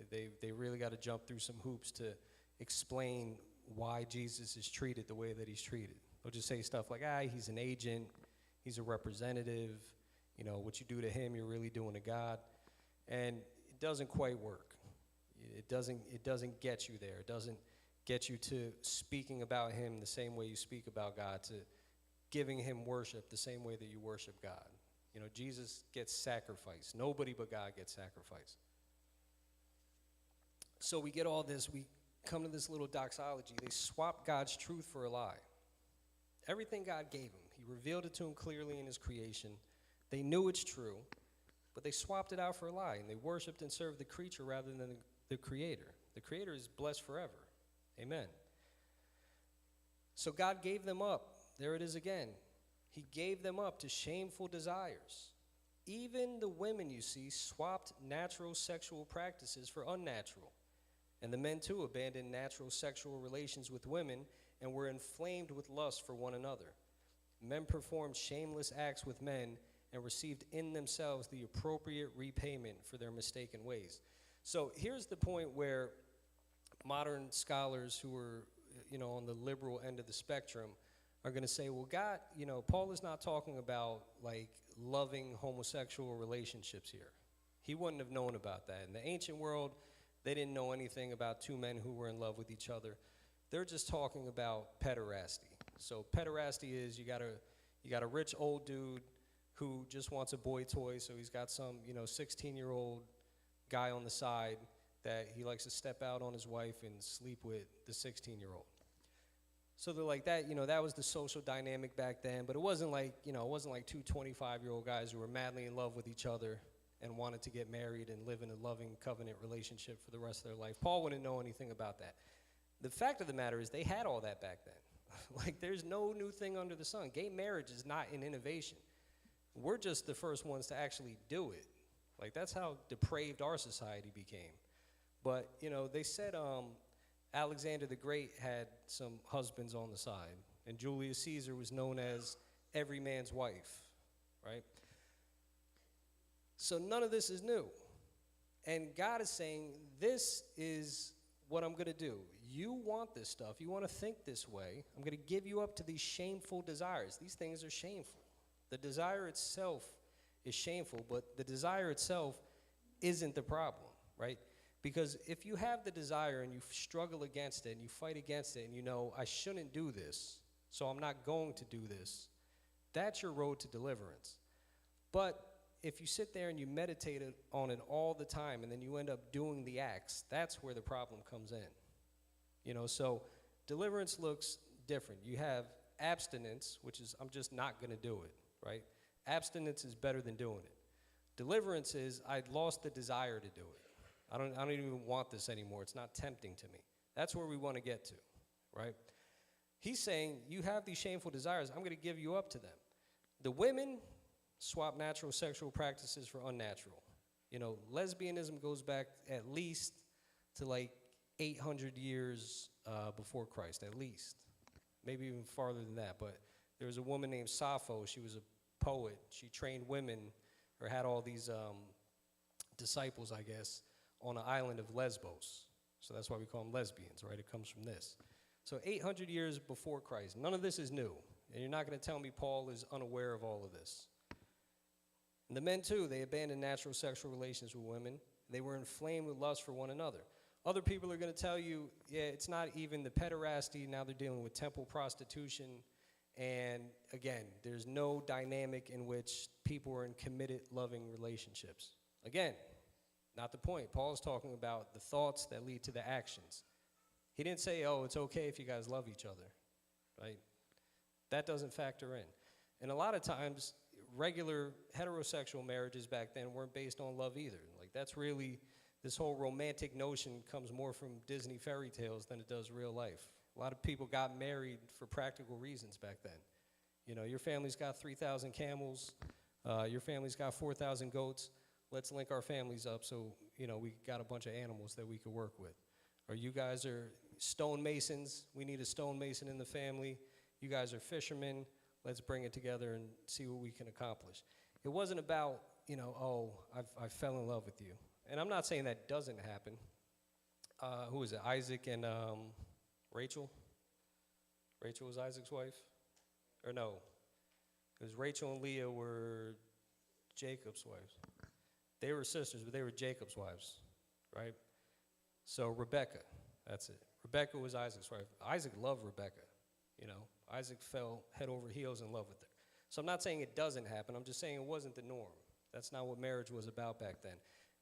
They really got to jump through some hoops to explain why Jesus is treated the way that he's treated. They'll just say stuff like, he's an agent, he's a representative, you know, what you do to him, you're really doing to God. And it doesn't quite work. It doesn't get you there. It doesn't get you to speaking about him the same way you speak about God, to giving him worship the same way that you worship God. You know, Jesus gets sacrificed. Nobody but God gets sacrificed. So we get all this, we come to this little doxology. They swap God's truth for a lie. Everything God gave him, he revealed it to him clearly in his creation. They knew it's true. But they swapped it out for a lie, and they worshiped and served the creature rather than the Creator. The Creator is blessed forever. Amen. So God gave them up. There it is again. He gave them up to shameful desires. Even the women, you see, swapped natural sexual practices for unnatural. And the men, too, abandoned natural sexual relations with women and were inflamed with lust for one another. Men performed shameless acts with men and received in themselves the appropriate repayment for their mistaken ways. So here's the point where modern scholars who are, on the liberal end of the spectrum are going to say, well, God, Paul is not talking about like loving homosexual relationships here. He wouldn't have known about that. In the ancient world, they didn't know anything about two men who were in love with each other. They're just talking about pederasty. So pederasty is you got a rich old dude who just wants a boy toy, so he's got some 16-year-old guy on the side that he likes to step out on his wife and sleep with the 16-year-old. So they're like that, that was the social dynamic back then, but it wasn't like, two 25-year-old guys who were madly in love with each other and wanted to get married and live in a loving covenant relationship for the rest of their life. Paul wouldn't know anything about that. The fact of the matter is they had all that back then. Like, there's no new thing under the sun. Gay marriage is not an innovation. We're just the first ones to actually do it. Like, that's how depraved our society became. But, they said Alexander the Great had some husbands on the side, and Julius Caesar was known as every man's wife, right? So none of this is new. And God is saying, this is what I'm going to do. You want this stuff. You want to think this way. I'm going to give you up to these shameful desires. These things are shameful. The desire itself is shameful, but the desire itself isn't the problem, right? Because if you have the desire and you struggle against it and you fight against it and I shouldn't do this, so I'm not going to do this, that's your road to deliverance. But if you sit there and you meditate on it all the time and then you end up doing the acts, that's where the problem comes in. So deliverance looks different. You have abstinence, which is I'm just not going to do it, right? Abstinence is better than doing it. Deliverance is I lost the desire to do it. I don't even want this anymore. It's not tempting to me. That's where we want to get to, right? He's saying you have these shameful desires. I'm going to give you up to them. The women swap natural sexual practices for unnatural. Lesbianism goes back at least to like 800 years before Christ, at least. Maybe even farther than that. But there was a woman named Sappho. She was a poet. She trained women, or had all these disciples, I guess, on an island of Lesbos. So that's why we call them lesbians, right? It comes from this. So 800 years before Christ. None of this is new. And you're not going to tell me Paul is unaware of all of this. And the men, too, they abandoned natural sexual relations with women. They were inflamed with lust for one another. Other people are going to tell you, yeah, it's not even the pederasty. Now they're dealing with temple prostitution. And again, there's no dynamic in which people are in committed, loving relationships. Again, not the point. Paul's talking about the thoughts that lead to the actions. He didn't say, oh, it's okay if you guys love each other, right? That doesn't factor in. And a lot of times, regular heterosexual marriages back then weren't based on love either. Like, that's really, this whole romantic notion comes more from Disney fairy tales than it does real life. A lot of people got married for practical reasons back then. Your family's got 3,000 camels. Your family's got 4,000 goats. Let's link our families up so, we got a bunch of animals that we could work with. Or you guys are stonemasons. We need a stonemason in the family. You guys are fishermen. Let's bring it together and see what we can accomplish. It wasn't about, I fell in love with you. And I'm not saying that doesn't happen. Who is it? Isaac and Rachel? Rachel was Isaac's wife? Or no? It was Rachel and Leah were Jacob's wives. They were sisters, but they were Jacob's wives, right? So Rebecca, that's it. Rebecca was Isaac's wife. Isaac loved Rebecca, Isaac fell head over heels in love with her. So I'm not saying it doesn't happen. I'm just saying it wasn't the norm. That's not what marriage was about back then.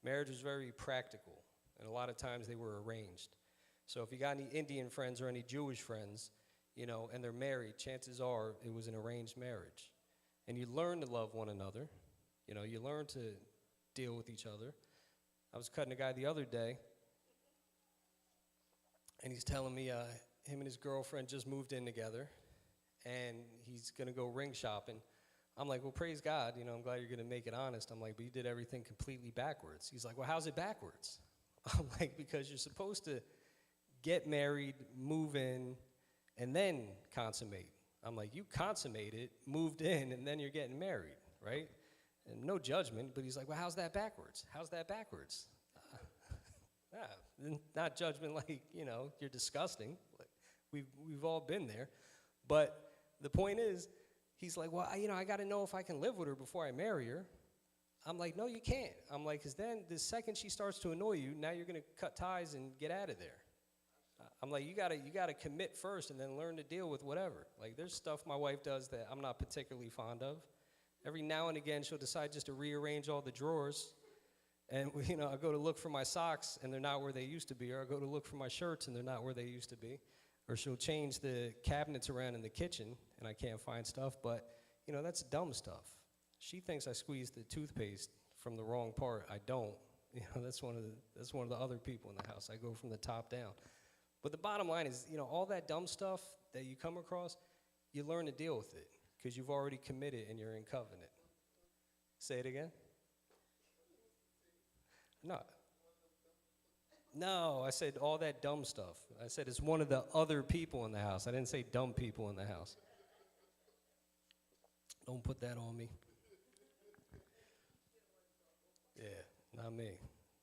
Marriage was very practical, and a lot of times they were arranged. So if you got any Indian friends or any Jewish friends, and they're married, chances are it was an arranged marriage. And you learn to love one another. You learn to deal with each other. I was cutting a guy the other day, and he's telling me him and his girlfriend just moved in together, and he's going to go ring shopping. I'm like, well, praise God. I'm glad you're going to make it honest. I'm like, but you did everything completely backwards. He's like, well, how's it backwards? I'm like, because you're supposed to get married, move in, and then consummate. I'm like, you consummated, moved in, and then you're getting married, right? And no judgment, but he's like, well, how's that backwards? How's that backwards? Not judgment like, you're disgusting. We've all been there. But the point is, he's like, well, I got to know if I can live with her before I marry her. I'm like, no, you can't. I'm like, because then the second she starts to annoy you, now you're going to cut ties and get out of there. I'm like, you gotta commit first and then learn to deal with whatever. Like, there's stuff my wife does that I'm not particularly fond of. Every now and again, she'll decide just to rearrange all the drawers. And, I go to look for my socks, and they're not where they used to be. Or I go to look for my shirts, and they're not where they used to be. Or she'll change the cabinets around in the kitchen, and I can't find stuff. But, that's dumb stuff. She thinks I squeeze the toothpaste from the wrong part. I don't. That's one of the other people in the house. I go from the top down. But the bottom line is, all that dumb stuff that you come across, you learn to deal with it because you've already committed and you're in covenant. Say it again. No, I said all that dumb stuff. I said it's one of the other people in the house. I didn't say dumb people in the house. Don't put that on me. Yeah, not me.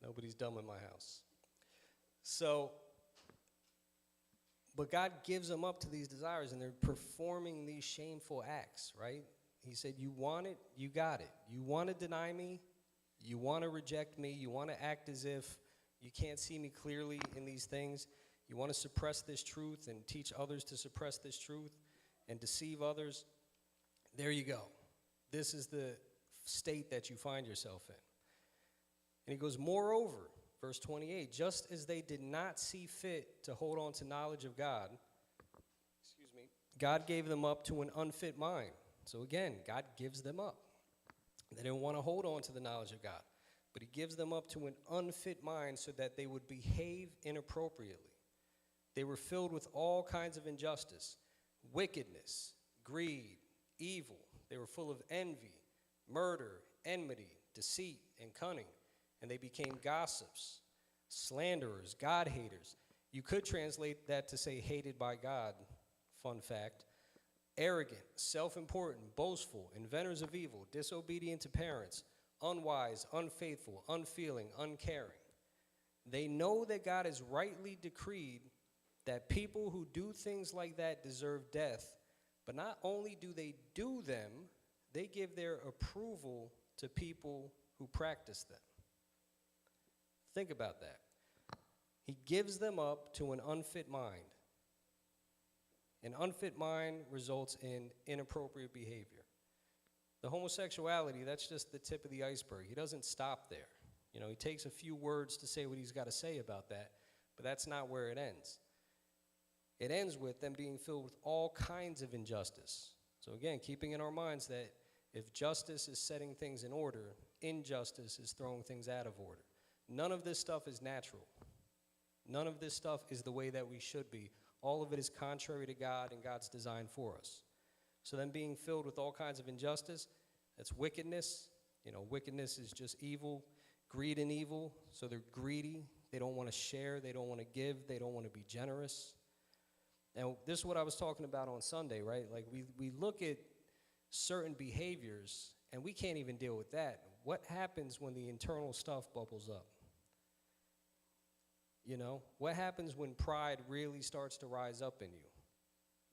Nobody's dumb in my house. But God gives them up to these desires, and they're performing these shameful acts, right? He said, you want it, you got it. You want to deny me, you want to reject me, you want to act as if you can't see me clearly in these things. You want to suppress this truth and teach others to suppress this truth and deceive others. There you go. This is the state that you find yourself in. And he goes, moreover, verse 28, just as they did not see fit to hold on to knowledge of God, God gave them up to an unfit mind. So again, God gives them up. They didn't want to hold on to the knowledge of God, but he gives them up to an unfit mind so that they would behave inappropriately. They were filled with all kinds of injustice, wickedness, greed, evil. They were full of envy, murder, enmity, deceit, and cunning. And they became gossips, slanderers, God-haters. You could translate that to say hated by God, fun fact. Arrogant, self-important, boastful, inventors of evil, disobedient to parents, unwise, unfaithful, unfeeling, uncaring. They know that God has rightly decreed that people who do things like that deserve death, but not only do they do them, they give their approval to people who practice them. Think about that. He gives them up to an unfit mind. An unfit mind results in inappropriate behavior. The homosexuality, that's just the tip of the iceberg. He doesn't stop there. He takes a few words to say what he's got to say about that, but that's not where it ends. It ends with them being filled with all kinds of injustice. So again, keeping in our minds that if justice is setting things in order, injustice is throwing things out of order. None of this stuff is natural. None of this stuff is the way that we should be. All of it is contrary to God and God's design for us. So then being filled with all kinds of injustice, that's wickedness. Wickedness is just evil, greed and evil. So they're greedy. They don't want to share. They don't want to give. They don't want to be generous. Now, this is what I was talking about on Sunday, right? Like we look at certain behaviors and we can't even deal with that. What happens when the internal stuff bubbles up? What happens when pride really starts to rise up in you?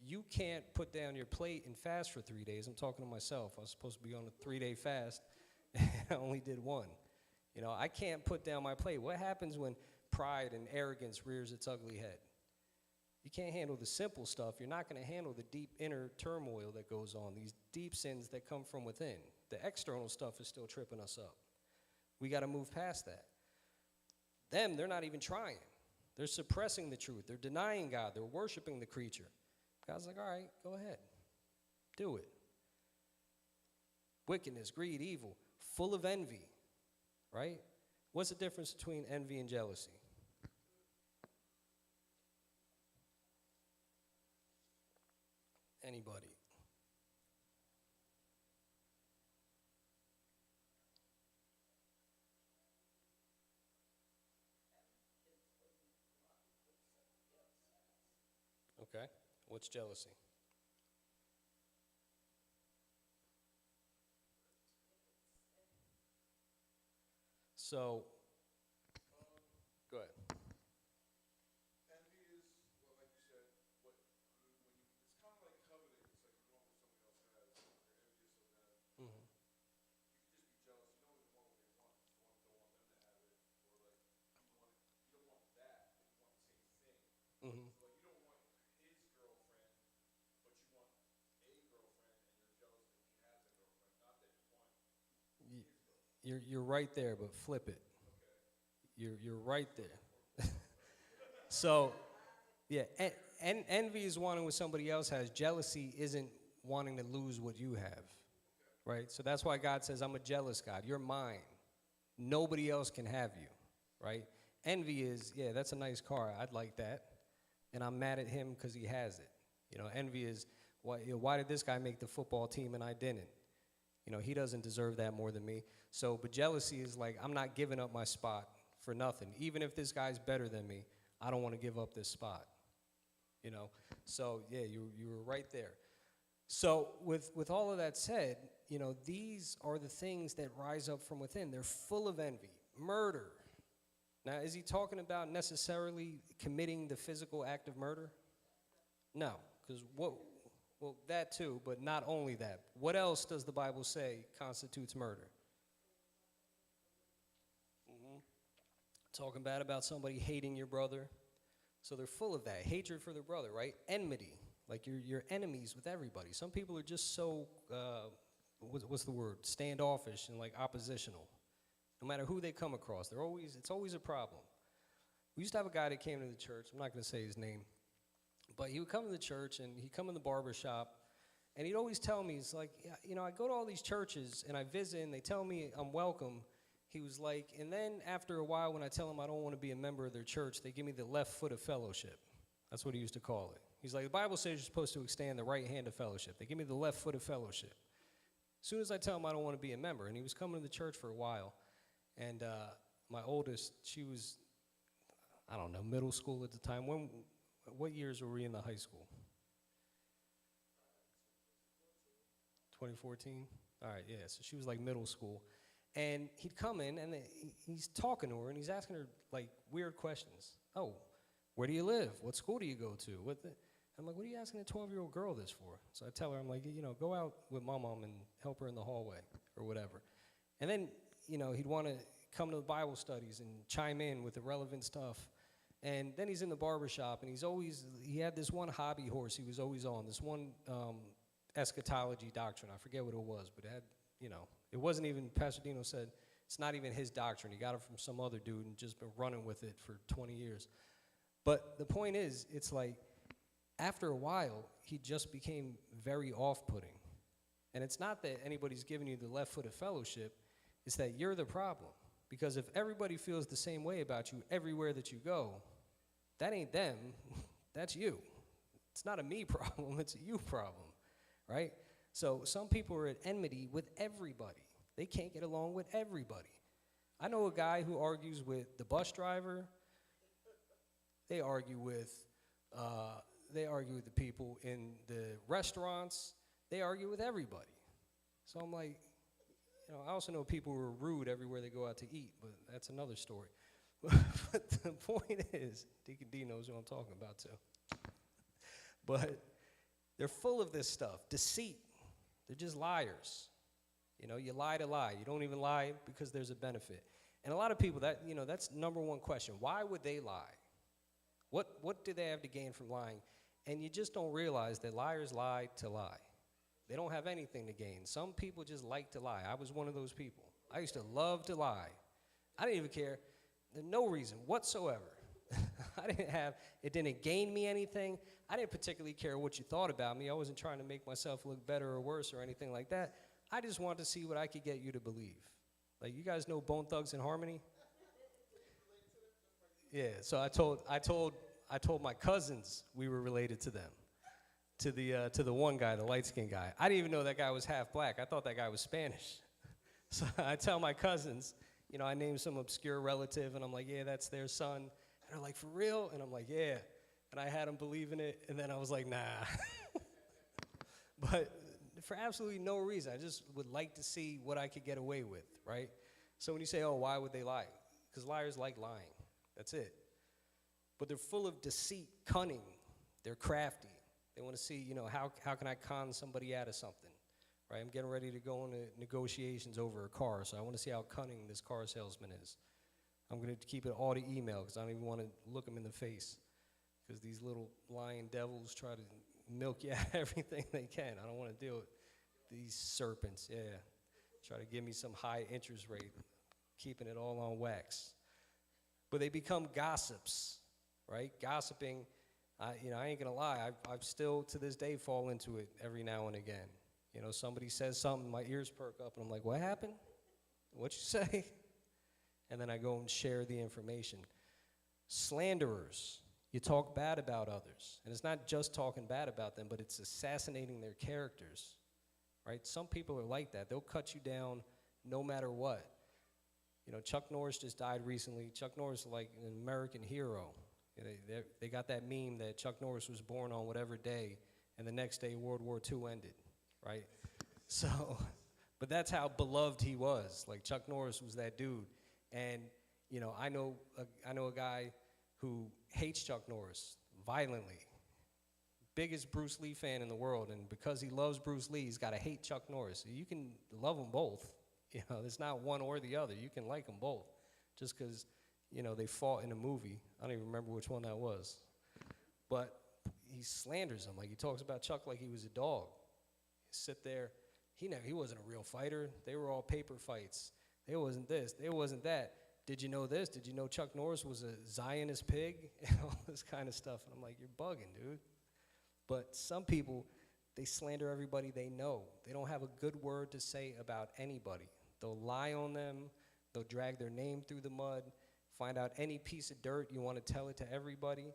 You can't put down your plate and fast for 3 days. I'm talking to myself. I was supposed to be on a 3-day fast, and I only did one. I can't put down my plate. What happens when pride and arrogance rears its ugly head? You can't handle the simple stuff. You're not going to handle the deep inner turmoil that goes on, these deep sins that come from within. The external stuff is still tripping us up. We got to move past that. They're not even trying. They're suppressing the truth. They're denying God. They're worshiping the creature. God's like, all right, go ahead. Do it. Wickedness, greed, evil, full of envy. right? What's the difference between envy and jealousy? Anybody? Okay. What's jealousy? So, go ahead.
Envy is, well, like you said, what when you it's kind of like coveting. It's like you want what somebody else has. You're envious of them.
Hmm.
You could just be jealous. You don't even want what they want. You just don't want them to have it, or like you don't want that, but you want the same thing.
Hmm.
So like you don't want his girlfriend, but you want a girlfriend, and you're jealous that he has a girlfriend. Not that you want his girlfriend.
You're right there, but flip it.
Okay.
You're right there. So, yeah, envy is wanting what somebody else has. Jealousy isn't wanting to lose what you have, right? So that's why God says, I'm a jealous God. You're mine. Nobody else can have you, right? Envy is, yeah, that's a nice car. I'd like that. And I'm mad at him because he has it. Envy is, why did this guy make the football team and I didn't? He doesn't deserve that more than me. So, but jealousy is like, I'm not giving up my spot for nothing. Even if this guy's better than me, I don't want to give up this spot. So yeah, you were right there. So with all of that said, these are the things that rise up from within. They're full of envy, murder. Now, is he talking about necessarily committing the physical act of murder? No, because well, that too, but not only that. What else does the Bible say constitutes murder? Hmm. Talking bad about somebody, hating your brother. So they're full of that, hatred for their brother, right? Enmity, like you're enemies with everybody. Some people are just so, what's the word, standoffish and like oppositional. No matter who they come across, it's always a problem. We used to have a guy that came to the church, I'm not gonna say his name, but he would come to the church and he'd come in the barber shop and he'd always tell me, he's like, yeah, I go to all these churches and I visit and they tell me I'm welcome. He was like, and then after a while when I tell them I don't want to be a member of their church, they give me the left foot of fellowship. That's what he used to call it. He's like, the Bible says you're supposed to extend the right hand of fellowship. They give me the left foot of fellowship. As soon as I tell him I don't want to be a member, and he was coming to the church for a while, and my oldest, she was, I don't know, middle school at the time. What years were we in the high school? 2014? All right, yeah, so she was like middle school. And he'd come in, and he's talking to her, and he's asking her, like, weird questions. Oh, where do you live? What school do you go to? I'm like, what are you asking a 12-year-old girl this for? So I tell her, I'm like, go out with my mom and help her in the hallway or whatever. And then, he'd want to come to the Bible studies and chime in with the relevant stuff. And then he's in the barber shop, and he had this one hobby horse he was always on, this one eschatology doctrine. I forget what it was, but it had, it wasn't even, Pastor Dino said, it's not even his doctrine. He got it from some other dude and just been running with it for 20 years. But the point is, it's like, after a while, he just became very off-putting. And it's not that anybody's giving you the left foot of fellowship, it's that you're the problem. Because if everybody feels the same way about you everywhere that you go, that ain't them, that's you. It's not a me problem, it's a you problem, right? So some people are at enmity with everybody. They can't get along with everybody. I know a guy who argues with the bus driver. They argue with the people in the restaurants. They argue with everybody. So I'm like, I also know people who are rude everywhere they go out to eat, but that's another story. But the point is, Deacon D knows who I'm talking about too. But they're full of this stuff, deceit. They're just liars. You lie to lie. You don't even lie because there's a benefit. And a lot of people, that's number one question. Why would they lie? What do they have to gain from lying? And you just don't realize that liars lie to lie. They don't have anything to gain. Some people just like to lie. I was one of those people. I used to love to lie. I didn't even care. There's no reason whatsoever. It didn't gain me anything. I didn't particularly care what you thought about me. I wasn't trying to make myself look better or worse or anything like that. I just wanted to see what I could get you to believe. Like, you guys know Bone Thugs and Harmony? Yeah, so I told my cousins we were related to them. To the one guy, the light-skinned guy. I didn't even know that guy was half black. I thought that guy was Spanish. So I tell my cousins, you know, I named some obscure relative, and I'm like, yeah, that's their son. And they're like, for real? And I'm like, yeah. And I had them believe in it, and then I was like, nah. But for absolutely no reason. I just would like to see what I could get away with, right? So when you say, oh, why would they lie? Because liars like lying. That's it. But they're full of deceit, cunning. They're crafty. They want to see, you know, how can I con somebody out of something, right? I'm getting ready to go into negotiations over a car, so I want to see how cunning this car salesman is. I'm going to keep it all to email because I don't even want to look them in the face because these little lying devils try to milk you out of everything they can. I don't want to deal with these serpents, yeah. Try to give me some high interest rate, keeping it all on wax. But they become gossips, right? Gossiping, you know, I ain't gonna lie, I've still to this day fall into it every now and again. You know, somebody says something, my ears perk up, and I'm like, what happened? What'd you say? And then I go and share the information. Slanderers, you talk bad about others. And it's not just talking bad about them, but it's assassinating their characters, right? Some people are like that. They'll cut you down no matter what. You know, Chuck Norris just died recently. Chuck Norris is like an American hero. You know, they got that meme that Chuck Norris was born on whatever day, and the next day World War II ended, right? So, but that's how beloved he was. Like, Chuck Norris was that dude. And, you know, I know a guy who hates Chuck Norris violently. Biggest Bruce Lee fan in the world, and because he loves Bruce Lee, he's got to hate Chuck Norris. You can love them both. You know, it's not one or the other. You can like them both just because, you know, they fought in a movie. I don't even remember which one that was. But he slanders him. Like, he talks about Chuck like he was a dog. He sit there. He wasn't a real fighter. They were all paper fights. There wasn't this. There wasn't that. Did you know this? Did you know Chuck Norris was a Zionist pig? And all this kind of stuff. And I'm like, you're bugging, dude. But some people, they slander everybody they know. They don't have a good word to say about anybody. They'll lie on them. They'll drag their name through the mud, find out any piece of dirt. You want to tell it to everybody.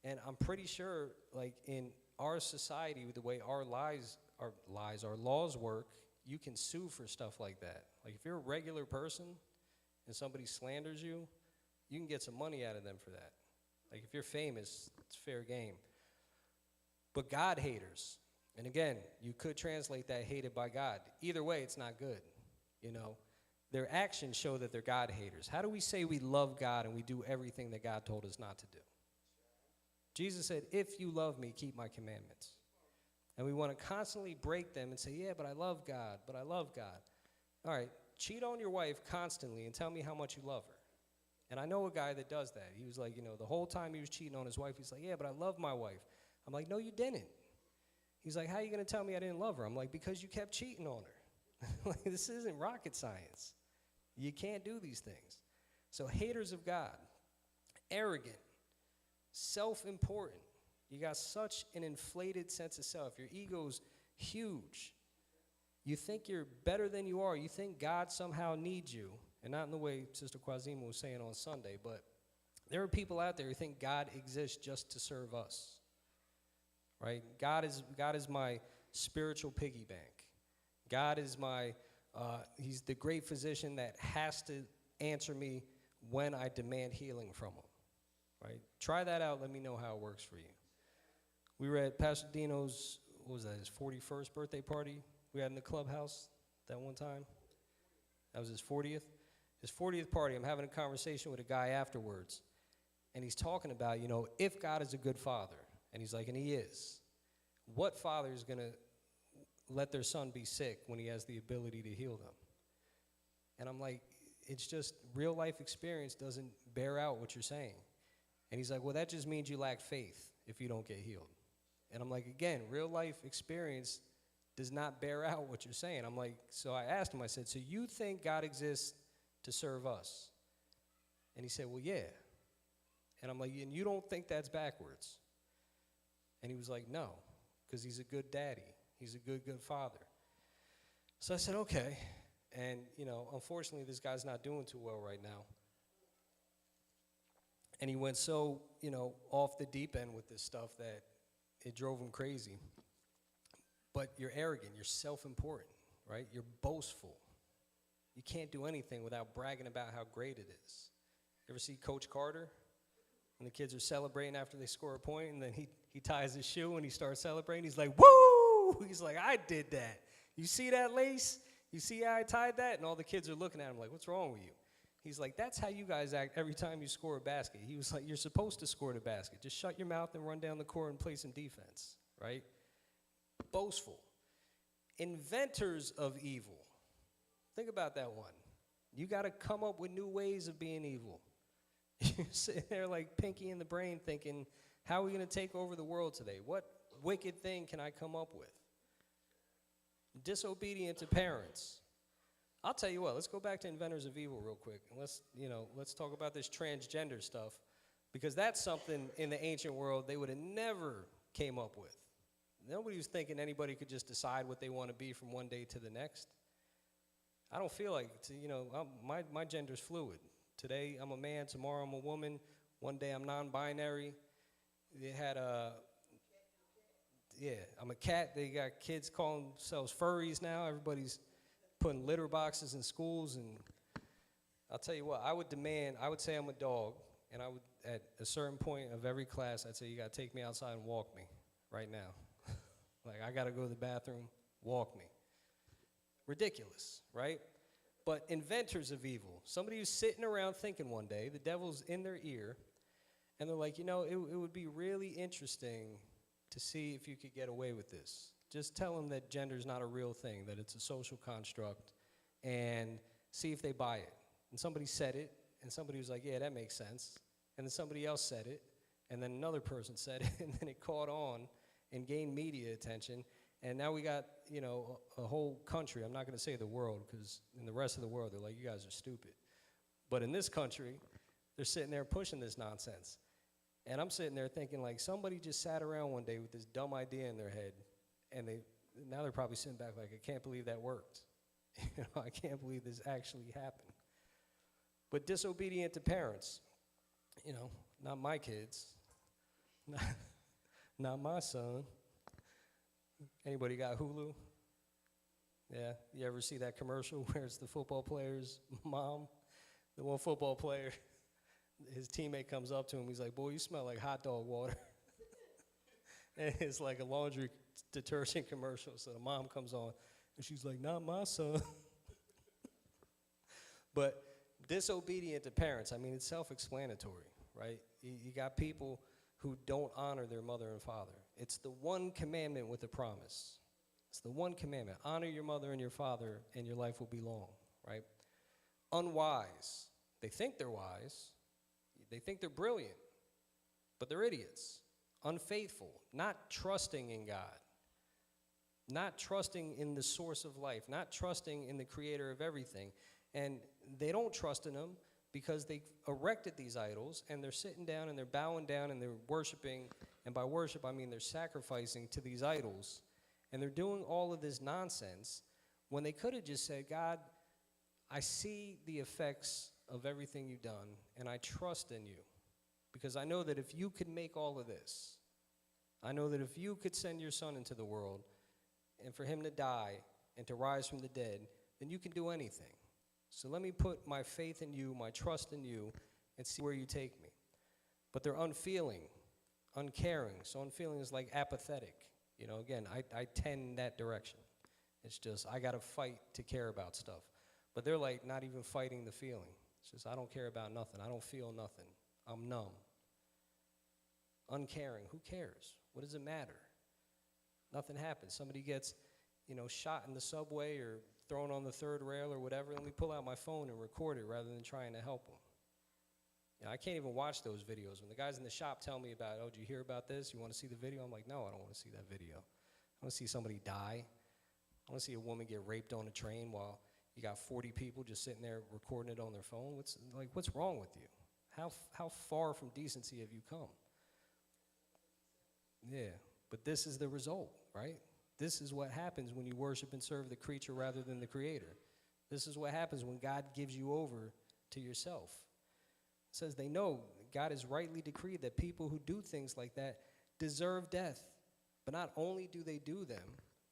And I'm pretty sure, like, in our society, with the way our laws work, you can sue for stuff like that. Like, if you're a regular person and somebody slanders you, you can get some money out of them for that. Like, if you're famous, it's fair game. But God haters, and again, you could translate that hated by God. Either way, it's not good, you know. Their actions show that they're God haters. How do we say we love God and we do everything that God told us not to do? Jesus said, if you love me, keep my commandments. And we want to constantly break them and say, yeah, but I love God, but I love God. All right, cheat on your wife constantly and tell me how much you love her. And I know a guy that does that. He was like, you know, the whole time he was cheating on his wife, he's like, yeah, but I love my wife. I'm like, no, you didn't. He's like, how are you going to tell me I didn't love her? I'm like, because you kept cheating on her. Like, this isn't rocket science. You can't do these things. So haters of God, arrogant, self-important. You got such an inflated sense of self. Your ego's huge. You think you're better than you are. You think God somehow needs you. And not in the way Sister Quazima was saying on Sunday, but there are people out there who think God exists just to serve us. Right? God is my spiritual piggy bank. God is my, he's the great physician that has to answer me when I demand healing from him. Right? Try that out. Let me know how it works for you. We were at Pastor Dino's, what was that, his 41st birthday party we had in the clubhouse that one time. That was his 40th. His 40th party, I'm having a conversation with a guy afterwards, and he's talking about, you know, if God is a good father, and he's like, and he is, what father is going to let their son be sick when he has the ability to heal them? And I'm like, it's just real life experience doesn't bear out what you're saying. And he's like, well, that just means you lack faith if you don't get healed. And I'm like, again, real life experience does not bear out what you're saying. I'm like, so I asked him, I said, so you think God exists to serve us? And he said, well, yeah. And I'm like, and you don't think that's backwards? And he was like, no, because he's a good daddy. He's a good father. So I said, okay. And, unfortunately, this guy's not doing too well right now. And he went so, off the deep end with this stuff that it drove him crazy. But you're arrogant, you're self-important, right? You're boastful. You can't do anything without bragging about how great it is. You ever see Coach Carter? When the kids are celebrating after they score a point, and then he ties his shoe and he starts celebrating. He's like, woo! He's like, I did that. You see that lace? You see how I tied that? And all the kids are looking at him like, what's wrong with you? He's like, that's how you guys act every time you score a basket. He was like, you're supposed to score the basket. Just shut your mouth and run down the court and play some defense, right? Boastful. Inventors of evil. Think about that one. You got to come up with new ways of being evil. You're sitting there like Pinky in the Brain thinking, how are we going to take over the world today? What wicked thing can I come up with? Disobedient to parents. I'll tell you what, let's go back to inventors of evil real quick. And let's talk about this transgender stuff, because that's something in the ancient world they would have never came up with. Nobody was thinking anybody could just decide what they want to be from one day to the next. I don't feel like, my gender's fluid. Today I'm a man, tomorrow I'm a woman, one day I'm non-binary. They had I'm a cat. They got kids calling themselves furries now. Everybody's putting litter boxes in schools, and I'll tell you what, I would say I'm a dog, and I would, at a certain point of every class, I'd say, you gotta take me outside and walk me right now. Like, I gotta go to the bathroom, walk me. Ridiculous, right? But inventors of evil, somebody who's sitting around thinking one day, the devil's in their ear, and they're like, it would be really interesting to see if you could get away with this. Just tell them that gender's not a real thing, that it's a social construct, and see if they buy it. And somebody said it, and somebody was like, yeah, that makes sense. And then somebody else said it, and then another person said it, and then it caught on and gained media attention. And now we got, a whole country, I'm not going to say the world, because in the rest of the world, they're like, you guys are stupid. But in this country, they're sitting there pushing this nonsense. And I'm sitting there thinking, like, somebody just sat around one day with this dumb idea in their head, and now they're probably sitting back like, I can't believe that worked. I can't believe this actually happened. But disobedient to parents, not my kids, not my son. Anybody got Hulu? Yeah, you ever see that commercial where it's the football player's mom? The one football player, his teammate comes up to him, he's like, boy, you smell like hot dog water. And it's like a laundry detergent commercial, so the mom comes on, and she's like, not my son. But disobedient to parents, it's self-explanatory, right? You got people who don't honor their mother and father. It's the one commandment with a promise. It's the one commandment. Honor your mother and your father, and your life will be long, right? Unwise. They think they're wise. They think they're brilliant, but they're idiots. Unfaithful. Not trusting in God. Not trusting in the source of life. Not trusting in the creator of everything. And they don't trust in him because they erected these idols, and they're sitting down and they're bowing down and they're worshiping, and by worship I mean they're sacrificing to these idols, and they're doing all of this nonsense when they could have just said, God, I see the effects of everything you've done, and I trust in you, because I know that if you could make all of this, I know that if you could send your son into the world and for him to die and to rise from the dead, then you can do anything. So let me put my faith in you, my trust in you, and see where you take me. But they're unfeeling, uncaring. So unfeeling is like apathetic. Again, I tend that direction. It's just, I got to fight to care about stuff. But they're like not even fighting the feeling. It's just, I don't care about nothing. I don't feel nothing. I'm numb. Uncaring. Who cares? What does it matter? Nothing happens. Somebody gets, shot in the subway or thrown on the third rail or whatever, let me pull out my phone and record it rather than trying to help them. I can't even watch those videos. When the guys in the shop tell me about, oh, did you hear about this? You want to see the video? I'm like, no, I don't want to see that video. I want to see somebody die. I want to see a woman get raped on a train while you got 40 people just sitting there recording it on their phone. What's wrong with you? How far from decency have you come? Yeah, but this is the result, right? This is what happens when you worship and serve the creature rather than the creator. This is what happens when God gives you over to yourself. It says they know God has rightly decreed that people who do things like that deserve death. But not only do they do them,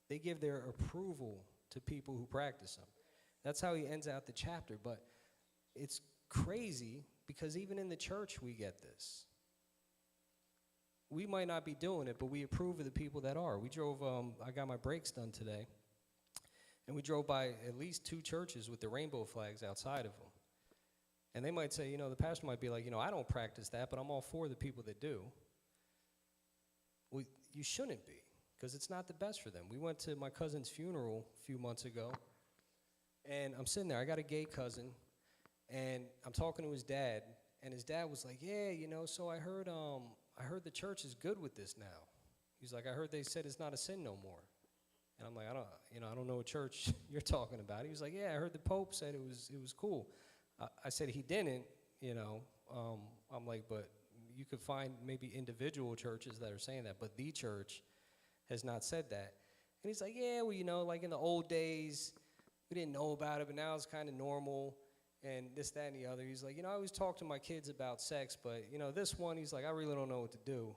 they give their approval to people who practice them. That's how he ends out the chapter. But it's crazy because even in the church we get this. We might not be doing it, but we approve of the people that are. We drove, I got my brakes done today, and we drove by at least 2 churches with the rainbow flags outside of them. And they might say, the pastor might be like, I don't practice that, but I'm all for the people that do. Well, you shouldn't be, because it's not the best for them. We went to my cousin's funeral a few months ago, and I'm sitting there. I got a gay cousin, and I'm talking to his dad, and his dad was like, yeah, so I heard the church is good with this now. He's like, I heard they said it's not a sin no more. And I'm like, I don't know what church you're talking about. He was like, yeah, I heard the Pope said it was cool. I said he didn't, I'm like, but you could find maybe individual churches that are saying that, but the church has not said that. And he's like, yeah, well, like in the old days, we didn't know about it, but now it's kind of normal, and this, that, and the other. He's like, I always talk to my kids about sex, but, this one, he's like, I really don't know what to do.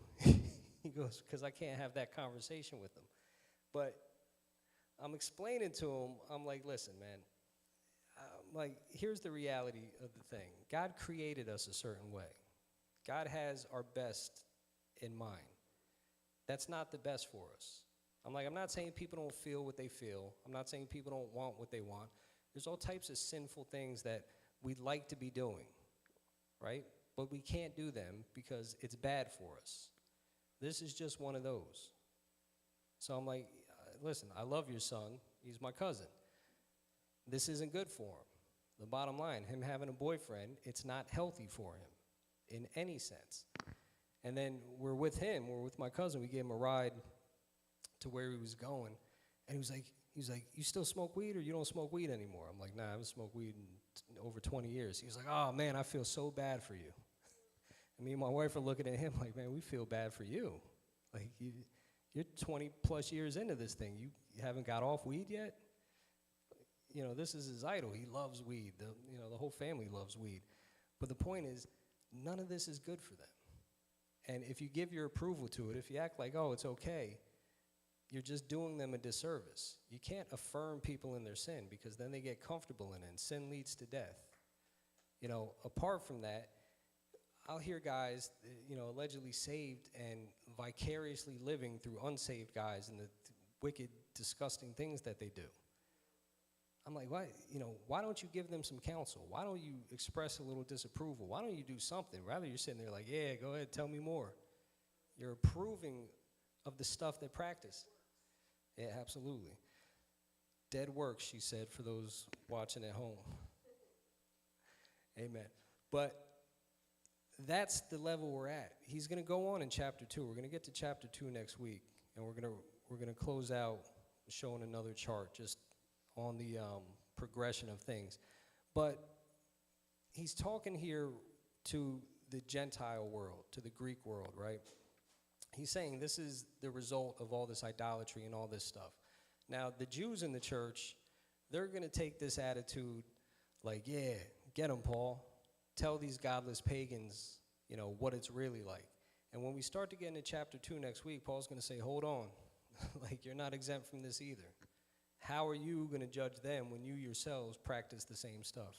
He goes, because I can't have that conversation with them. But I'm explaining to him, I'm like, listen, man, here's the reality of the thing. God created us a certain way. God has our best in mind. That's not the best for us. I'm not saying people don't feel what they feel. I'm not saying people don't want what they want. There's all types of sinful things that we'd like to be doing, right? But we can't do them because it's bad for us. This is just one of those. So I'm like, listen, I love your son. He's my cousin. This isn't good for him. The bottom line, him having a boyfriend, it's not healthy for him in any sense. And then we're with my cousin. We gave him a ride to where he was going. And he was like, you still smoke weed or you don't smoke weed anymore? I'm like, nah, I haven't smoked weed in over 20 years. He was like, oh, man, I feel so bad for you. And me and my wife are looking at him like, man, we feel bad for you. Like, you're 20 plus years into this thing. You haven't got off weed yet? This is his idol. He loves weed. The whole family loves weed. But the point is, none of this is good for them. And if you give your approval to it, if you act like, oh, it's okay, you're just doing them a disservice. You can't affirm people in their sin because then they get comfortable in it, and sin leads to death. Apart from that, I'll hear guys, allegedly saved and vicariously living through unsaved guys and the wicked, disgusting things that they do. I'm like, why don't you give them some counsel? Why don't you express a little disapproval? Why don't you do something? Rather, you're sitting there like, yeah, go ahead, tell me more. You're approving of the stuff they practice. Yeah, absolutely. Dead works, she said, for those watching at home. Amen. But that's the level we're at. He's going to go on in chapter 2. We're going to get to chapter 2 next week, and we're going to close out showing another chart just on the progression of things. But he's talking here to the Gentile world, to the Greek world, right? He's saying this is the result of all this idolatry and all this stuff. Now, the Jews in the church, they're going to take this attitude like, yeah, get them, Paul. Tell these godless pagans, what it's really like. And when we start to get into chapter 2 next week, Paul's going to say, hold on. Like, you're not exempt from this either. How are you going to judge them when you yourselves practice the same stuff?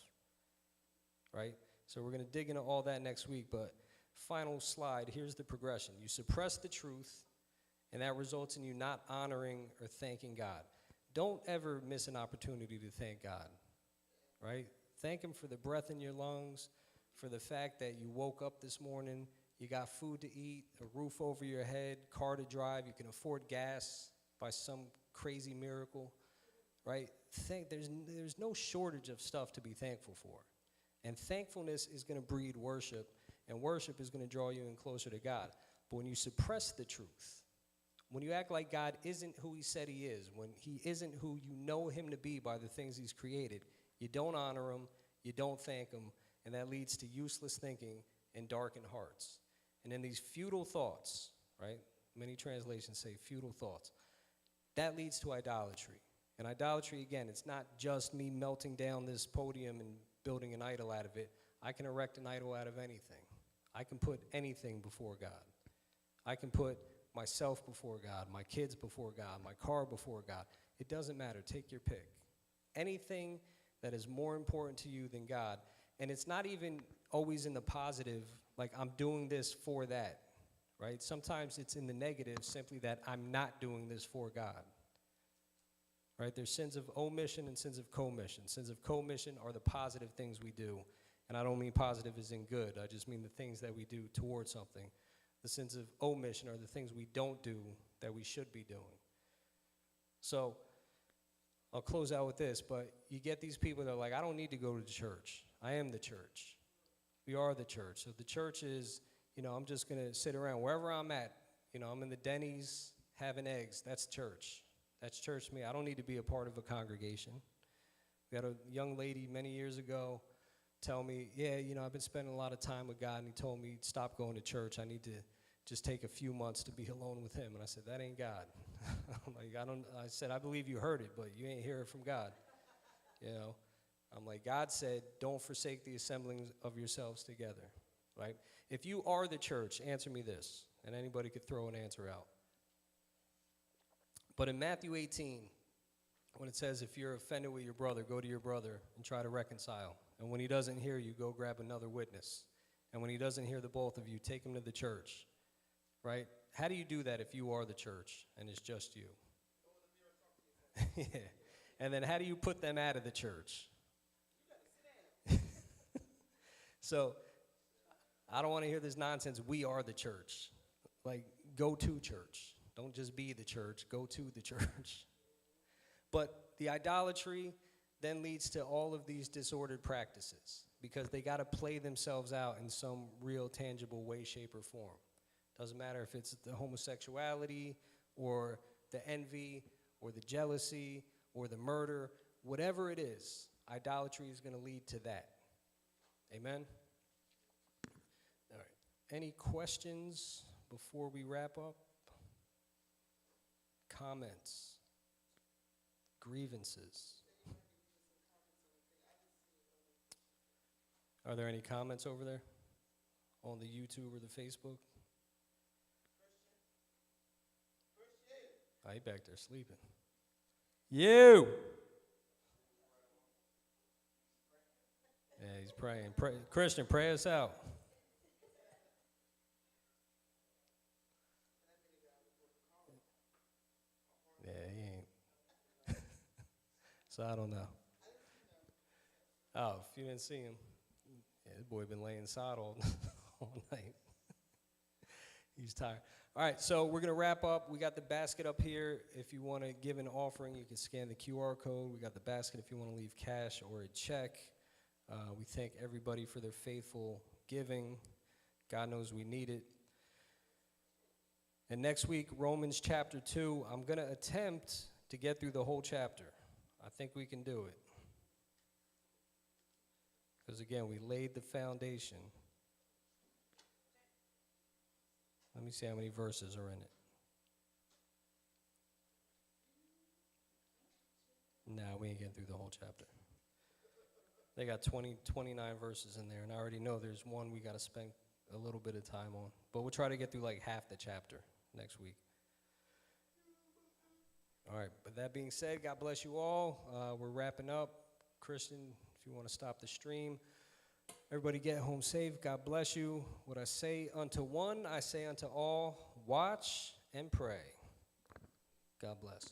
Right? So we're going to dig into all that next week, but final slide, here's the progression. You suppress the truth, and that results in you not honoring or thanking God. Don't ever miss an opportunity to thank God, right? Thank him for the breath in your lungs, for the fact that you woke up this morning, you got food to eat, a roof over your head, car to drive, you can afford gas by some crazy miracle, right? There's no shortage of stuff to be thankful for. And thankfulness is going to breed worship, and worship is going to draw you in closer to God. But when you suppress the truth, when you act like God isn't who he said he is, when he isn't who you know him to be by the things he's created, you don't honor him, you don't thank him, and that leads to useless thinking and darkened hearts. And then these futile thoughts, right? Many translations say futile thoughts. That leads to idolatry. And idolatry, again, it's not just me melting down this podium and building an idol out of it. I can erect an idol out of anything. I can put anything before God. I can put myself before God, my kids before God, my car before God. It doesn't matter. Take your pick. Anything that is more important to you than God. And it's not even always in the positive, like I'm doing this for that, right? Sometimes it's in the negative, simply that I'm not doing this for God. Right? There's sins of omission and sins of commission. Sins of commission are the positive things we do. And I don't mean positive as in good. I just mean the things that we do towards something. The sins of omission are the things we don't do that we should be doing. So I'll close out with this, but you get these people that are like, I don't need to go to the church. I am the church. We are the church. So the church is, I'm just going to sit around wherever I'm at. I'm in the Denny's having eggs. That's church. That's church to me. I don't need to be a part of a congregation. We had a young lady many years ago tell me, yeah, I've been spending a lot of time with God, and he told me, stop going to church. I need to just take a few months to be alone with him. And I said, that ain't God. I'm like, I said, I believe you heard it, but you ain't hear it from God. I'm like, God said, don't forsake the assembling of yourselves together, right? If you are the church, answer me this, and anybody could throw an answer out. But in Matthew 18, when it says, if you're offended with your brother, go to your brother and try to reconcile. And when he doesn't hear you, go grab another witness. And when he doesn't hear the both of you, take him to the church, right? How do you do that if you are the church and it's just you? Yeah. And then how do you put them out of the church? So I don't want to hear this nonsense. We are the church. Like, go to church. Don't just be the church, go to the church. But the idolatry then leads to all of these disordered practices because they got to play themselves out in some real tangible way, shape, or form. Doesn't matter if it's the homosexuality or the envy or the jealousy or the murder, whatever it is, idolatry is going to lead to that. Amen? All right. Any questions before we wrap up? Comments, grievances. Are there any comments over there on the YouTube or the Facebook? Oh, he back there sleeping. You! Yeah, he's praying. Christian, pray us out. Yeah, he ain't. So I don't know. Oh, if you didn't see him, yeah, this boy been laying sod all night. He's tired. All right, so we're going to wrap up. We got the basket up here. If you want to give an offering, you can scan the QR code. We got the basket if you want to leave cash or a check. We thank everybody for their faithful giving. God knows we need it. And next week, Romans chapter 2, I'm going to attempt to get through the whole chapter. I think we can do it. Because again, we laid the foundation. Let me see how many verses are in it. No, we ain't getting through the whole chapter. They got 29 verses in there, and I already know there's one we got to spend a little bit of time on. But we'll try to get through like half the chapter next week. All right, but that being said, God bless you all. We're wrapping up. Christian, if you want to stop the stream. Everybody get home safe. God bless you. What I say unto one, I say unto all, watch and pray. God bless.